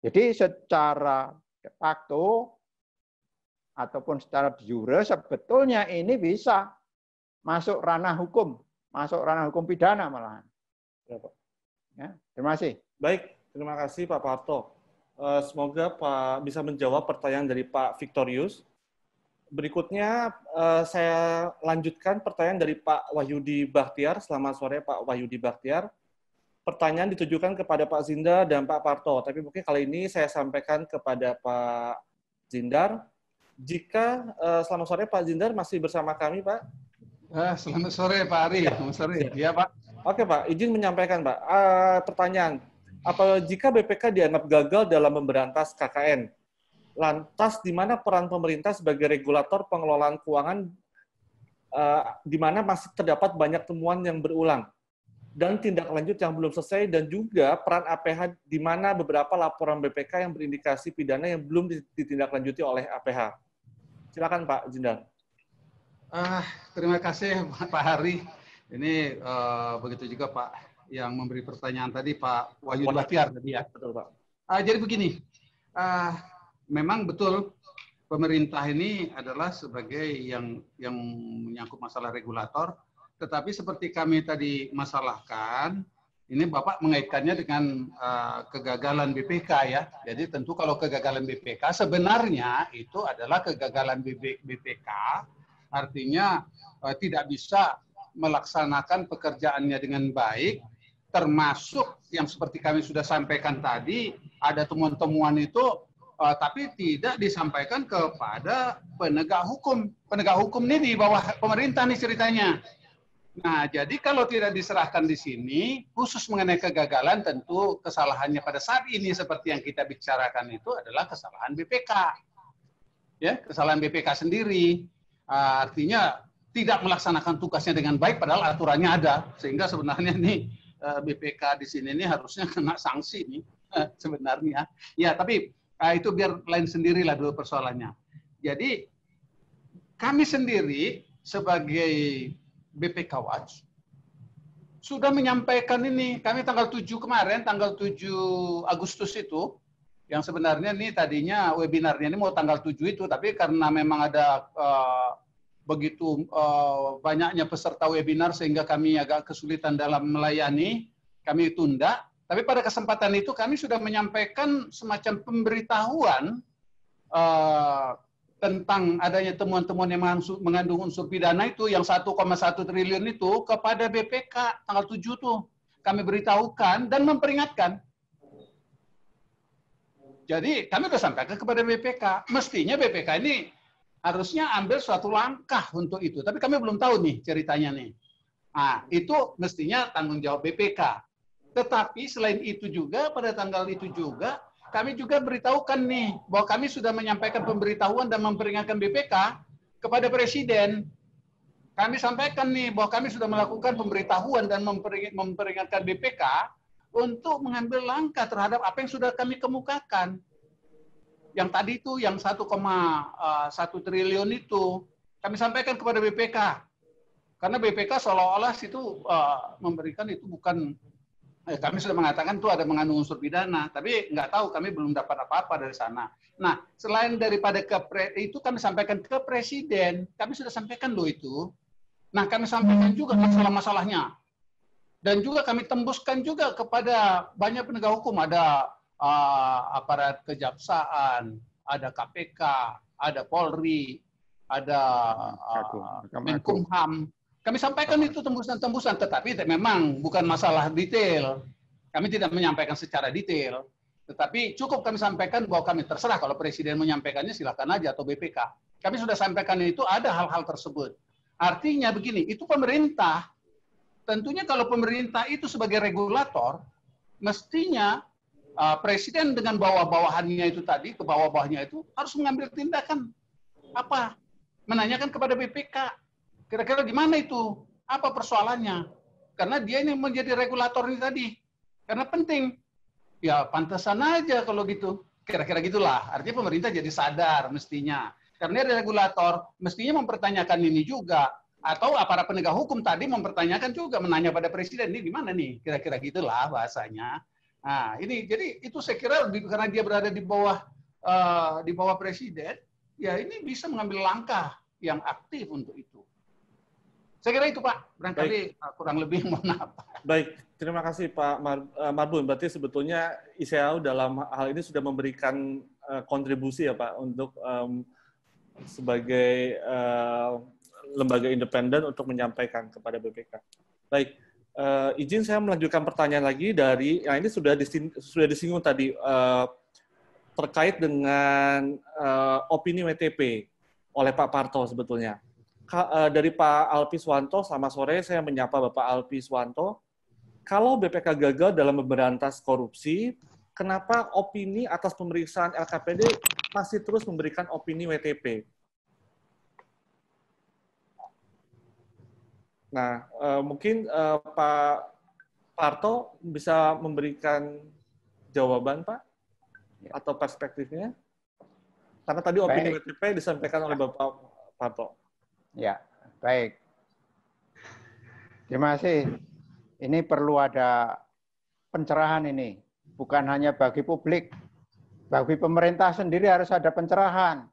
Jadi secara de facto ataupun secara de jure sebetulnya ini bisa masuk ranah hukum pidana malahan. Ya, terima kasih. Baik, terima kasih Pak Parto. Semoga Pak bisa menjawab pertanyaan dari Pak Victorius. Berikutnya saya lanjutkan pertanyaan dari Pak Wahyudi Bakhtiar. Selamat sore Pak Wahyudi Bakhtiar. Pertanyaan ditujukan kepada Pak Zindar dan Pak Parto, tapi mungkin kali ini saya sampaikan kepada Pak Zindar. Jika selamat sore Pak Zindar, masih bersama kami Pak? Selamat sore Pak Ari. Selamat sore. Iya Pak. Oke Pak, izin menyampaikan Pak. Pertanyaan, apa jika BPK dianggap gagal dalam memberantas KKN? Lantas di mana peran pemerintah sebagai regulator pengelolaan keuangan di mana masih terdapat banyak temuan yang berulang? Dan tindak lanjut yang belum selesai, dan juga peran APH di mana beberapa laporan BPK yang berindikasi pidana yang belum ditindaklanjuti oleh APH. Silakan Pak Zindar. Terima kasih Pak Hari. Ini begitu juga Pak yang memberi pertanyaan tadi Pak Wahyudi Bakhtiar tadi ya. Betul Pak. Jadi begini, memang betul pemerintah ini adalah sebagai yang menyangkut masalah regulator. Tetapi seperti kami tadi masalahkan, ini Bapak mengaitkannya dengan kegagalan BPK ya. Jadi tentu kalau kegagalan BPK sebenarnya itu adalah kegagalan BPK, artinya tidak bisa melaksanakan pekerjaannya dengan baik, termasuk yang seperti kami sudah sampaikan tadi, ada temuan-temuan itu, tapi tidak disampaikan kepada penegak hukum. Penegak hukum ini di bawah pemerintah nih ceritanya. Nah, jadi kalau tidak diserahkan di sini, khusus mengenai kegagalan, tentu kesalahannya pada saat ini seperti yang kita bicarakan itu adalah kesalahan BPK. Ya, kesalahan BPK sendiri. Artinya tidak melaksanakan tugasnya dengan baik, padahal aturannya ada. Sehingga sebenarnya nih BPK di sini ini harusnya kena sanksi nih sebenarnya. Ya, tapi itu biar lain sendirilah dulu persoalannya. Jadi kami sendiri sebagai BPK Watch sudah menyampaikan ini, kami tanggal 7 kemarin, tanggal 7 Agustus itu, yang sebenarnya ini tadinya webinarnya ini mau tanggal 7 itu, tapi karena memang ada begitu banyaknya peserta webinar sehingga kami agak kesulitan dalam melayani, kami tunda. Tapi pada kesempatan itu kami sudah menyampaikan semacam pemberitahuan tentang adanya temuan-temuan yang mengandung unsur pidana itu, yang 1,1 triliun itu kepada BPK tanggal 7 tuh. Kami beritahukan dan memperingatkan. Jadi kami sudah sampaikan kepada BPK. Mestinya BPK ini harusnya ambil suatu langkah untuk itu. Tapi kami belum tahu nih ceritanya nih. Nah, itu mestinya tanggung jawab BPK. Tetapi selain itu juga, pada tanggal itu juga, kami juga beritahukan nih, bahwa kami sudah menyampaikan pemberitahuan dan memperingatkan BPK kepada Presiden. kami sampaikan nih bahwa kami sudah melakukan pemberitahuan dan memperingatkan BPK untuk mengambil langkah terhadap apa yang sudah kami kemukakan. Yang tadi itu, yang 1,1 triliun itu, kami sampaikan kepada BPK. Karena BPK seolah-olah itu memberikan itu bukan, kami sudah mengatakan itu ada mengandung unsur pidana, tapi nggak tahu, kami belum dapat apa-apa dari sana. Nah, selain daripada itu kami sampaikan ke Presiden, kami sudah sampaikan loh itu. Nah, kami sampaikan juga masalah-masalahnya. Dan juga kami tembuskan juga kepada banyak penegak hukum, ada aparat kejaksaan, ada KPK, ada Polri, ada Menkumham. Kami sampaikan itu tembusan-tembusan, tetapi memang bukan masalah detail. Kami tidak menyampaikan secara detail, tetapi cukup kami sampaikan bahwa kami terserah kalau Presiden menyampaikannya silakan aja atau BPK. Kami sudah sampaikan itu ada hal-hal tersebut. Artinya begini, itu pemerintah. Tentunya kalau pemerintah itu sebagai regulator, mestinya Presiden dengan bawah-bawahannya itu tadi, ke bawah-bawahnya itu harus mengambil tindakan apa? Menanyakan kepada BPK, kira-kira gimana itu? Apa persoalannya? Karena dia ini menjadi regulator ini tadi. Karena penting. Ya pantesan aja kalau gitu. Kira-kira gitulah. Artinya pemerintah jadi sadar mestinya. Karena dia regulator, mestinya mempertanyakan ini juga. Atau aparat penegak hukum tadi mempertanyakan juga, menanya pada Presiden, ini gimana nih? Kira-kira gitulah bahasanya. Nah, ini jadi itu saya kira karena dia berada di bawah Presiden, ya ini bisa mengambil langkah yang aktif untuk itu. Saya kira itu Pak, barangkali kurang lebih mohon maaf. Baik, terima kasih Pak Marbun. Berarti sebetulnya ICAO dalam hal ini sudah memberikan kontribusi ya Pak untuk sebagai lembaga independen untuk menyampaikan kepada BPK. Baik. Izin saya melanjutkan pertanyaan lagi dari, ini sudah disinggung tadi terkait dengan opini WTP oleh Pak Parto sebetulnya. Dari Pak Alpiswanto, selamat sore, saya menyapa Bapak Alpiswanto. Kalau BPK gagal dalam memberantas korupsi, kenapa opini atas pemeriksaan LKPD masih terus memberikan opini WTP? Nah, mungkin Pak Parto bisa memberikan jawaban, Pak, atau perspektifnya? Karena tadi opini WTP disampaikan oleh Bapak Parto. Ya, baik. Terima kasih. Ini perlu ada pencerahan ini. Bukan hanya bagi publik. Bagi pemerintah sendiri harus ada pencerahan.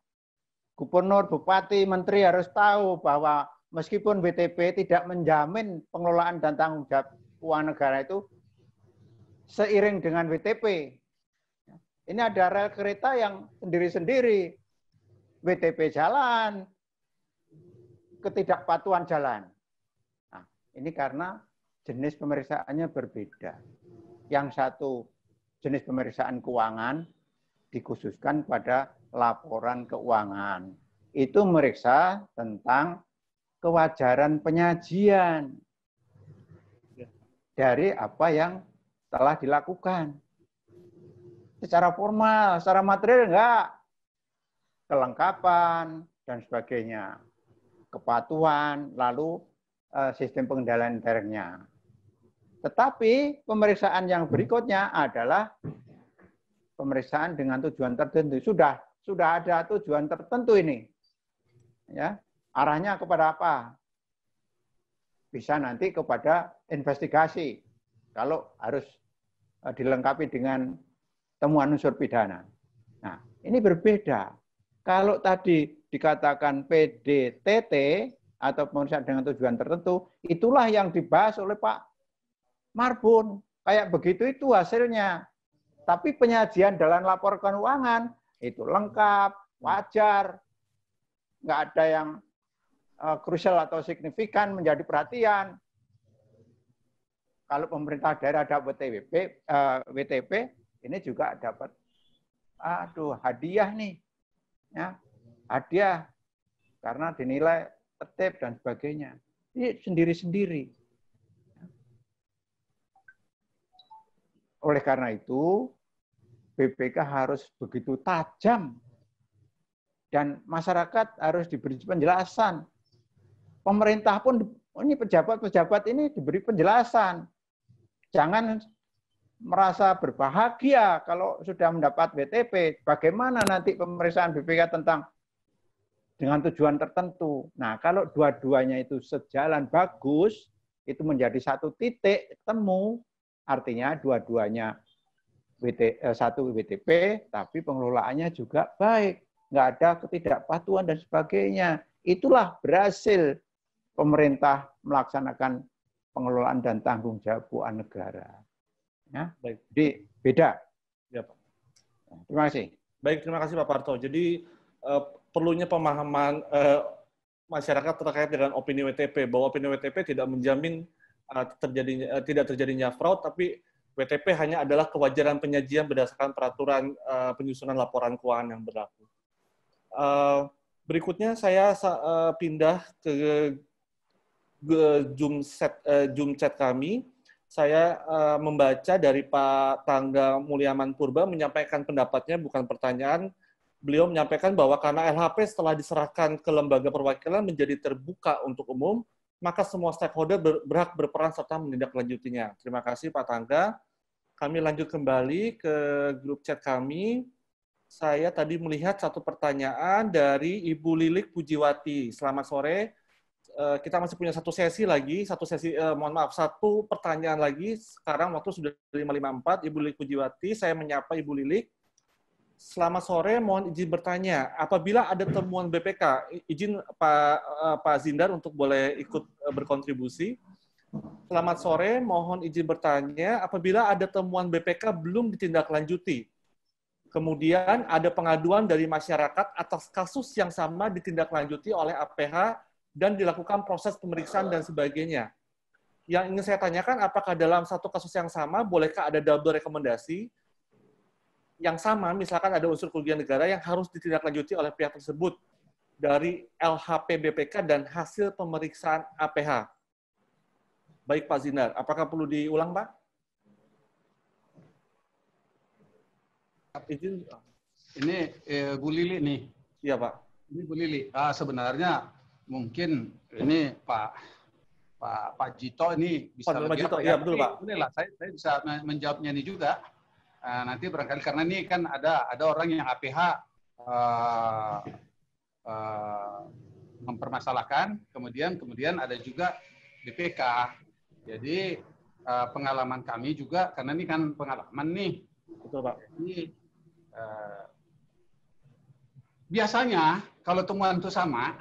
Gubernur, bupati, menteri harus tahu bahwa meskipun WTP tidak menjamin pengelolaan dan tanggung jawab keuangan negara itu seiring dengan WTP. Ini ada rel kereta yang sendiri-sendiri. WTP jalan, ketidakpatuhan jalan. Nah, ini karena jenis pemeriksaannya berbeda. Yang satu jenis pemeriksaan keuangan dikhususkan pada laporan keuangan. Itu meriksa tentang kewajaran penyajian dari apa yang telah dilakukan. Secara formal, secara material enggak. Kelengkapan dan sebagainya. Kepatuhan, lalu sistem pengendalian direknya. Tetapi pemeriksaan yang berikutnya adalah pemeriksaan dengan tujuan tertentu. Sudah ada tujuan tertentu ini. Ya, arahnya kepada apa? Bisa nanti kepada investigasi. Kalau harus dilengkapi dengan temuan unsur pidana. Nah, ini berbeda. Kalau tadi dikatakan PDTT atau pemeriksaan dengan tujuan tertentu, itulah yang dibahas oleh Pak Marbun. Kayak begitu itu hasilnya. Tapi penyajian dalam laporan keuangan itu lengkap, wajar, nggak ada yang krusial atau signifikan menjadi perhatian. Kalau pemerintah daerah dapat WTP, ini juga dapat, hadiah nih. Ya, hadiah karena dinilai tertib dan sebagainya. Ini sendiri-sendiri. Oleh karena itu, BPK harus begitu tajam dan masyarakat harus diberi penjelasan pemerintah pun, ini pejabat-pejabat ini diberi penjelasan. Jangan merasa berbahagia kalau sudah mendapat WTP. Bagaimana nanti pemeriksaan BPK tentang dengan tujuan tertentu. Nah, kalau dua-duanya itu sejalan bagus, itu menjadi satu titik temu, artinya dua-duanya satu WTP, tapi pengelolaannya juga baik. Nggak ada ketidakpatuhan dan sebagainya. Itulah berhasil pemerintah melaksanakan pengelolaan dan tanggung jawab keuangan negara. Ya, Baik. Jadi beda. Ya, Pak. Terima kasih. Baik, terima kasih Pak Parto. Jadi perlunya pemahaman masyarakat terkait dengan opini WTP, bahwa opini WTP tidak menjamin tidak terjadinya fraud, tapi WTP hanya adalah kewajaran penyajian berdasarkan peraturan penyusunan laporan keuangan yang berlaku. Berikutnya saya pindah ke Zoom chat kami. Saya membaca dari Pak Tangga Mulyaman Purba menyampaikan pendapatnya, bukan pertanyaan. Beliau menyampaikan bahwa karena LHP setelah diserahkan ke lembaga perwakilan menjadi terbuka untuk umum, maka semua stakeholder berhak berperan serta menindaklanjutinya. Terima kasih Pak Tangga. Kami lanjut kembali ke grup chat kami. Saya tadi melihat satu pertanyaan dari Ibu Lilik Pujiwati. Selamat sore. Kita masih punya satu sesi lagi, satu pertanyaan lagi. Sekarang waktu sudah 5:54. Ibu Lilik Pujiwati, saya menyapa Ibu Lilik. Selamat sore, mohon izin bertanya. Apabila ada temuan BPK, izin Pak Zindar untuk boleh ikut berkontribusi. Selamat sore, mohon izin bertanya. Apabila ada temuan BPK belum ditindaklanjuti, kemudian ada pengaduan dari masyarakat atas kasus yang sama ditindaklanjuti oleh APH dan dilakukan proses pemeriksaan dan sebagainya. Yang ingin saya tanyakan, apakah dalam satu kasus yang sama, bolehkah ada double rekomendasi? Yang sama, misalkan ada unsur kerugian negara yang harus ditindaklanjuti oleh pihak tersebut dari LHP BPK dan hasil pemeriksaan APH. Baik Pak Zindar, apakah perlu diulang Pak? Izin. Ini Bu Lili nih. Iya Pak. Ini Bu Lili. Sebenarnya mungkin ini Pak Jito ini bisa Pak lebih Jito, apa ya, ya? betul Pak. Inilah saya bisa menjawabnya ini juga. Nanti barangkali karena ini kan ada orang yang APH mempermasalahkan, kemudian ada juga BPK. Jadi pengalaman kami juga, karena ini kan pengalaman nih. Betul Pak. Jadi biasanya kalau temuan itu sama,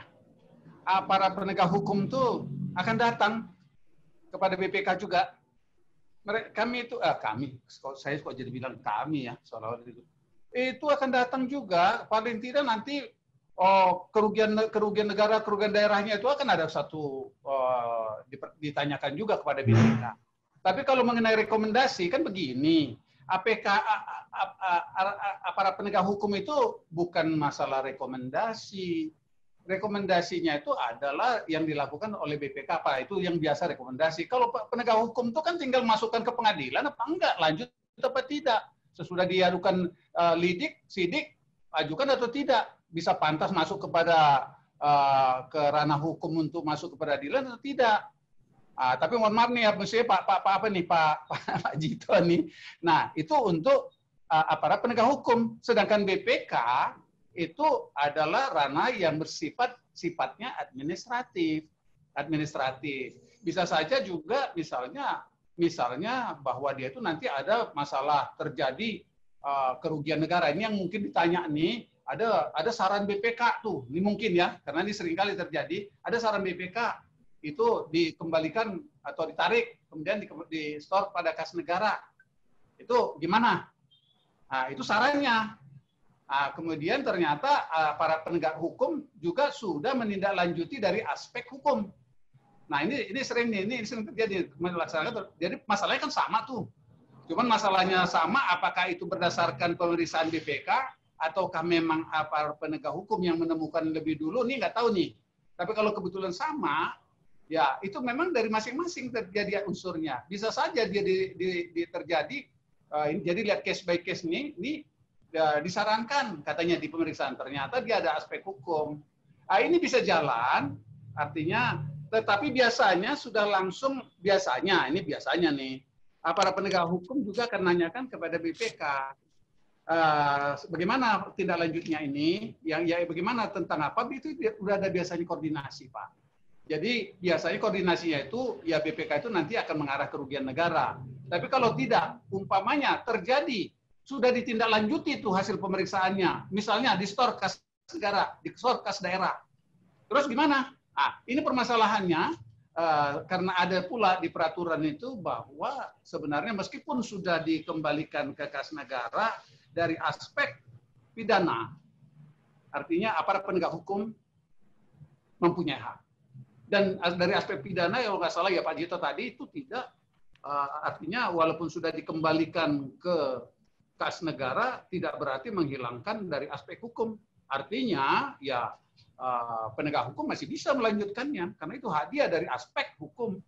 para penegak hukum tuh akan datang kepada BPK juga. Kami itu, saya kok jadi bilang kami ya, seolah-olah itu akan datang juga, paling tidak nanti kerugian negara, kerugian daerahnya itu akan ada satu ditanyakan juga kepada BPK. Tapi kalau mengenai rekomendasi kan begini, para penegak hukum itu bukan masalah rekomendasi. Rekomendasinya itu adalah yang dilakukan oleh BPK, apa itu yang biasa rekomendasi. Kalau penegak hukum itu kan tinggal masukkan ke pengadilan apa enggak, lanjut apa tidak. Sesudah diadukan sidik, ajukan atau tidak, bisa pantas masuk kepada ke ranah hukum untuk masuk ke peradilan atau tidak. Tapi mohon maaf nih, maksudnya Pak Jito nih. Nah, itu untuk aparat penegak hukum. Sedangkan BPK itu adalah ranah yang sifatnya administratif. Bisa saja juga misalnya bahwa dia itu nanti ada masalah terjadi kerugian negara. Ini yang mungkin ditanya nih, ada saran BPK tuh. Ini mungkin ya, karena ini seringkali terjadi. Ada saran BPK itu dikembalikan atau ditarik, kemudian di store pada kas negara. Itu gimana? Nah, itu sarannya. Kemudian ternyata para penegak hukum juga sudah menindaklanjuti dari aspek hukum. Nah, ini sering terjadi melaksanakan. Jadi masalahnya kan sama tuh. Cuman masalahnya sama, apakah itu berdasarkan pemeriksaan BPK ataukah memang para penegak hukum yang menemukan lebih dulu? Ini nggak tahu nih. Tapi kalau kebetulan sama, ya itu memang dari masing-masing terjadi unsurnya. Bisa saja dia terjadi. Jadi lihat case by case ini disarankan katanya di pemeriksaan, ternyata dia ada aspek hukum. Ini bisa jalan, artinya Tetapi biasanya sudah langsung, ini biasanya nih, aparat penegak hukum juga akan nanyakan kepada BPK, bagaimana tindak lanjutnya ini, bagaimana tentang apa, itu sudah ada biasanya koordinasi, Pak. Jadi biasanya koordinasinya itu, ya BPK itu nanti akan mengarah kerugian negara. Tapi kalau tidak, umpamanya terjadi, sudah ditindaklanjuti itu hasil pemeriksaannya, misalnya di store kas negara, di store kas daerah. Terus gimana? Ini permasalahannya, karena ada pula di peraturan itu bahwa sebenarnya meskipun sudah dikembalikan ke kas negara, dari aspek pidana, artinya aparat penegak hukum mempunyai hak. Dan dari aspek pidana, kalau nggak salah ya Pak Jito tadi, itu tidak, artinya walaupun sudah dikembalikan ke kas negara, tidak berarti menghilangkan dari aspek hukum. Artinya, ya penegak hukum masih bisa melanjutkannya, karena itu hak dia dari aspek hukum.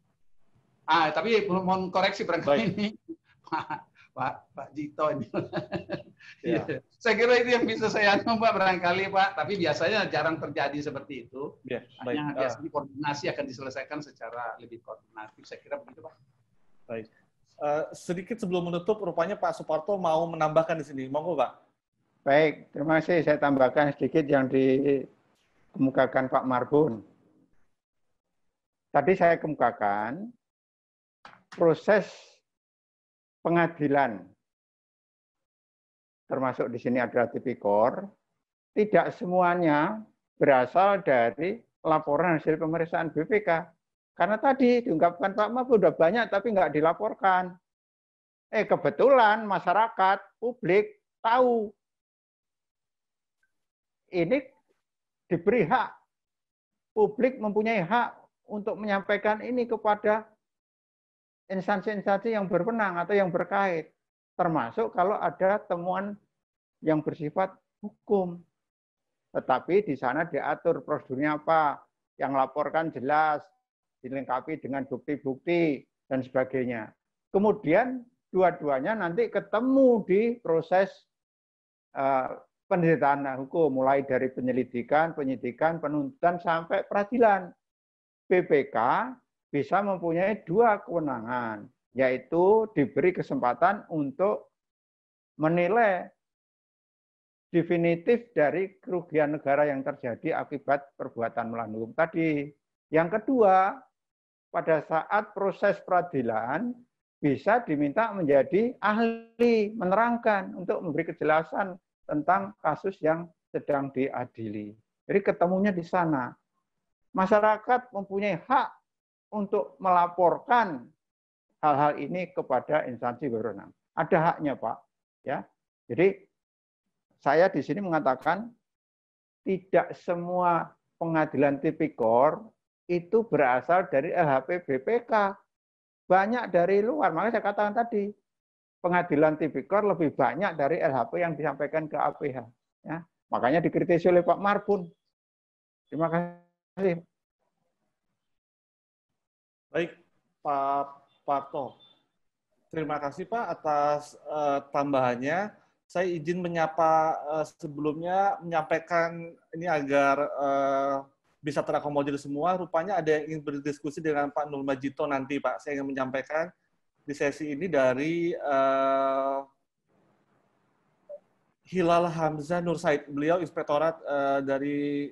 Tapi mohon koreksi barangkali ini, Pak Jito ini. Ya. Saya kira itu yang bisa saya Pak barangkali Pak, tapi biasanya jarang terjadi seperti itu. Ya, hanya biasanya koordinasi akan diselesaikan secara lebih koordinatif. Saya kira begitu Pak. Baik. Sedikit sebelum menutup, rupanya Pak Suparto mau menambahkan di sini. Monggo Pak. Baik, terima kasih. Saya tambahkan sedikit yang dikemukakan Pak Marbun. Tadi saya kemukakan proses pengadilan, termasuk di sini adalah tipikor, tidak semuanya berasal dari laporan hasil pemeriksaan BPK. Karena tadi diungkapkan Pak Marbun sudah banyak tapi nggak dilaporkan. Kebetulan masyarakat, publik tahu. Ini diberi hak. Publik mempunyai hak untuk menyampaikan ini kepada instansi-instansi yang berwenang atau yang berkait, termasuk kalau ada temuan yang bersifat hukum. Tetapi di sana diatur prosedurnya apa, yang laporkan jelas, dilengkapi dengan bukti-bukti dan sebagainya. Kemudian dua-duanya nanti ketemu di proses pendidikan hukum, mulai dari penyelidikan, penyidikan, penuntutan sampai peradilan. BPK bisa mempunyai dua kewenangan, yaitu diberi kesempatan untuk menilai definitif dari kerugian negara yang terjadi akibat perbuatan melawan hukum tadi. Yang kedua, pada saat proses peradilan bisa diminta menjadi ahli, menerangkan untuk memberi kejelasan tentang kasus yang sedang diadili. Jadi ketemunya di sana. Masyarakat mempunyai hak untuk melaporkan hal-hal ini kepada instansi berwenang. Ada haknya, Pak. Ya. Jadi saya di sini mengatakan tidak semua pengadilan tipikor itu berasal dari LHP BPK. Banyak dari luar. Makanya saya katakan tadi, pengadilan tipikor lebih banyak dari LHP yang disampaikan ke APH. Ya. Makanya dikritisi oleh Pak Marbun. Terima kasih. Baik, Pak Parto. Terima kasih Pak atas tambahannya. Saya izin menyapa sebelumnya, menyampaikan ini agar bisa terakomodir semua. Rupanya ada yang ingin berdiskusi dengan Pak Nurmajito nanti, Pak. Saya ingin menyampaikan di sesi ini dari Hilal Hamzah Nur Said. Beliau inspektorat dari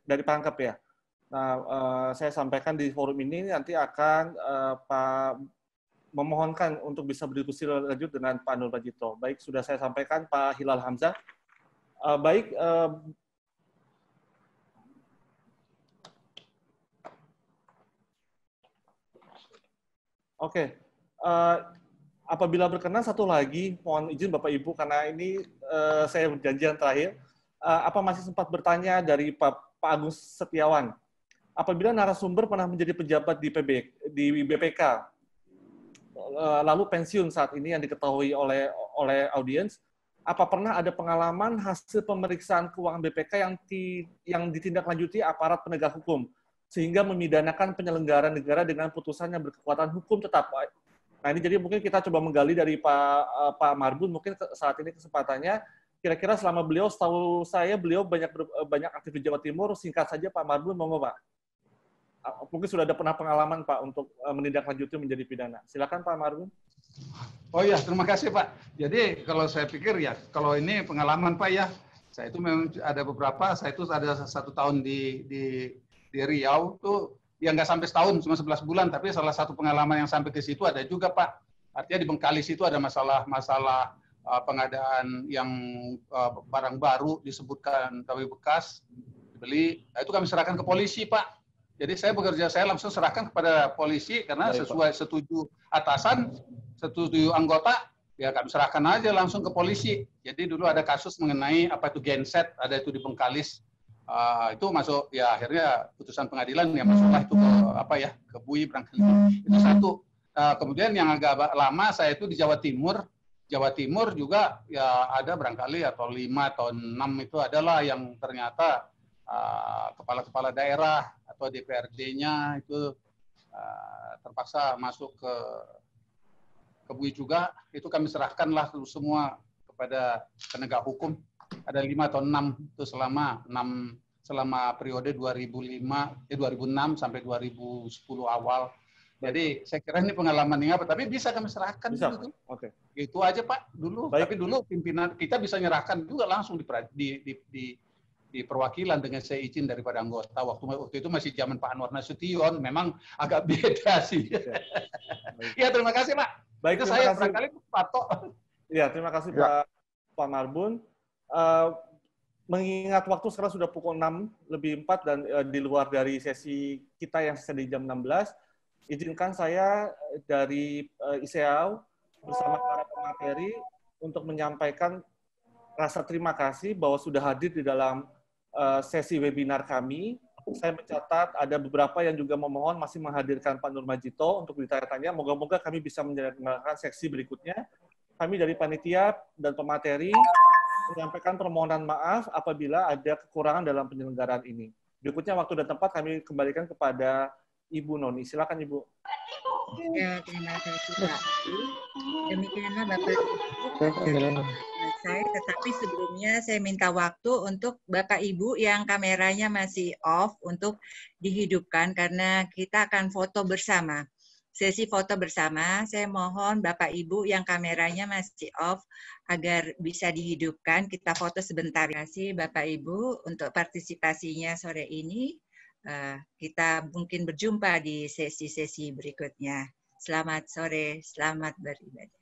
Pangkep ya. Nah, saya sampaikan di forum ini nanti akan Pak memohonkan untuk bisa berdiskusi lanjut dengan Pak Nurmajito. Baik, sudah saya sampaikan Pak Hilal Hamzah. Baik, oke. Apabila berkenan satu lagi, mohon izin Bapak Ibu karena ini saya berjanji yang terakhir. Apa masih sempat bertanya dari Pak Agus Setiawan? Apabila narasumber pernah menjadi pejabat di BPK, lalu pensiun saat ini yang diketahui oleh audiens, apa pernah ada pengalaman hasil pemeriksaan keuangan BPK yang ditindaklanjuti aparat penegak hukum sehingga memidanakan penyelenggara negara dengan putusan yang berkekuatan hukum tetap? Nah ini jadi mungkin kita coba menggali dari Pak Marbun, mungkin saat ini kesempatannya. Kira-kira selama beliau, setahu saya beliau banyak aktif di Jawa Timur. Singkat saja Pak Marbun, monggo Pak. mungkin sudah ada pernah pengalaman Pak untuk menindaklanjuti menjadi pidana. Silakan Pak Marbun. Oh ya, terima kasih Pak. Jadi kalau saya pikir ya, kalau ini pengalaman Pak ya, saya itu memang ada beberapa, saya itu ada 1 tahun di Riau tuh, ya nggak sampai setahun, cuma 11 bulan, tapi salah satu pengalaman yang sampai ke situ ada juga Pak. Artinya di Bengkalis itu ada masalah pengadaan yang barang baru disebutkan KW bekas, dibeli, nah, itu kami serahkan ke polisi Pak. Jadi saya langsung serahkan kepada polisi karena sesuai setuju atasan, setuju anggota, ya kami serahkan aja langsung ke polisi. Jadi dulu ada kasus mengenai apa itu genset, ada itu di Bengkalis, itu masuk ya akhirnya putusan pengadilan ya masuklah itu ke ke BUI barangkali. Itu satu. Kemudian yang agak lama saya itu di Jawa Timur. Jawa Timur juga ya ada barangkali atau 5 atau 6 itu adalah yang ternyata kepala-kepala daerah atau DPRD-nya itu terpaksa masuk ke BUI juga, itu kami serahkanlah semua kepada penegak hukum. Ada 5 atau 6 itu selama periode 2006 sampai 2010 awal. Jadi saya kira ini pengalaman yang apa, tapi bisa kami serahkan bisa. dulu. Oke. Itu aja Pak dulu. Baik. Tapi dulu pimpinan kita bisa nyerahkan juga langsung di perwakilan dengan saya izin daripada anggota. Waktu itu masih zaman Pak Anwar Nasution, memang agak beda sih. Ya terima kasih Pak. Baik, itu saya barangkali Pak Tok. Ya terima kasih Pak Marbun. Mengingat waktu sekarang sudah pukul 6:04 dan di luar dari sesi kita yang selesai di jam 16, izinkan saya dari ISEAU bersama para pemateri untuk menyampaikan rasa terima kasih bahwa sudah hadir di dalam sesi webinar kami. Saya mencatat ada beberapa yang juga memohon masih menghadirkan Pak Nurmajito untuk ditanya-tanya. Moga-moga kami bisa menyelenggarakan seksi berikutnya. Kami dari panitia dan pemateri menyampaikan permohonan maaf apabila ada kekurangan dalam penyelenggaraan ini. Berikutnya waktu dan tempat kami kembalikan kepada Ibu Noni. Silakan Ibu. Ya, terima kasih Pak. Demikianlah Bapak selesai, tetapi sebelumnya saya minta waktu untuk Bapak Ibu yang kameranya masih off untuk dihidupkan karena kita akan foto bersama. Sesi foto bersama, saya mohon Bapak Ibu yang kameranya masih off agar bisa dihidupkan. Kita foto sebentar. Terima kasih Bapak Ibu untuk partisipasinya sore ini. Kita mungkin berjumpa di sesi-sesi berikutnya. Selamat sore, selamat beribadah.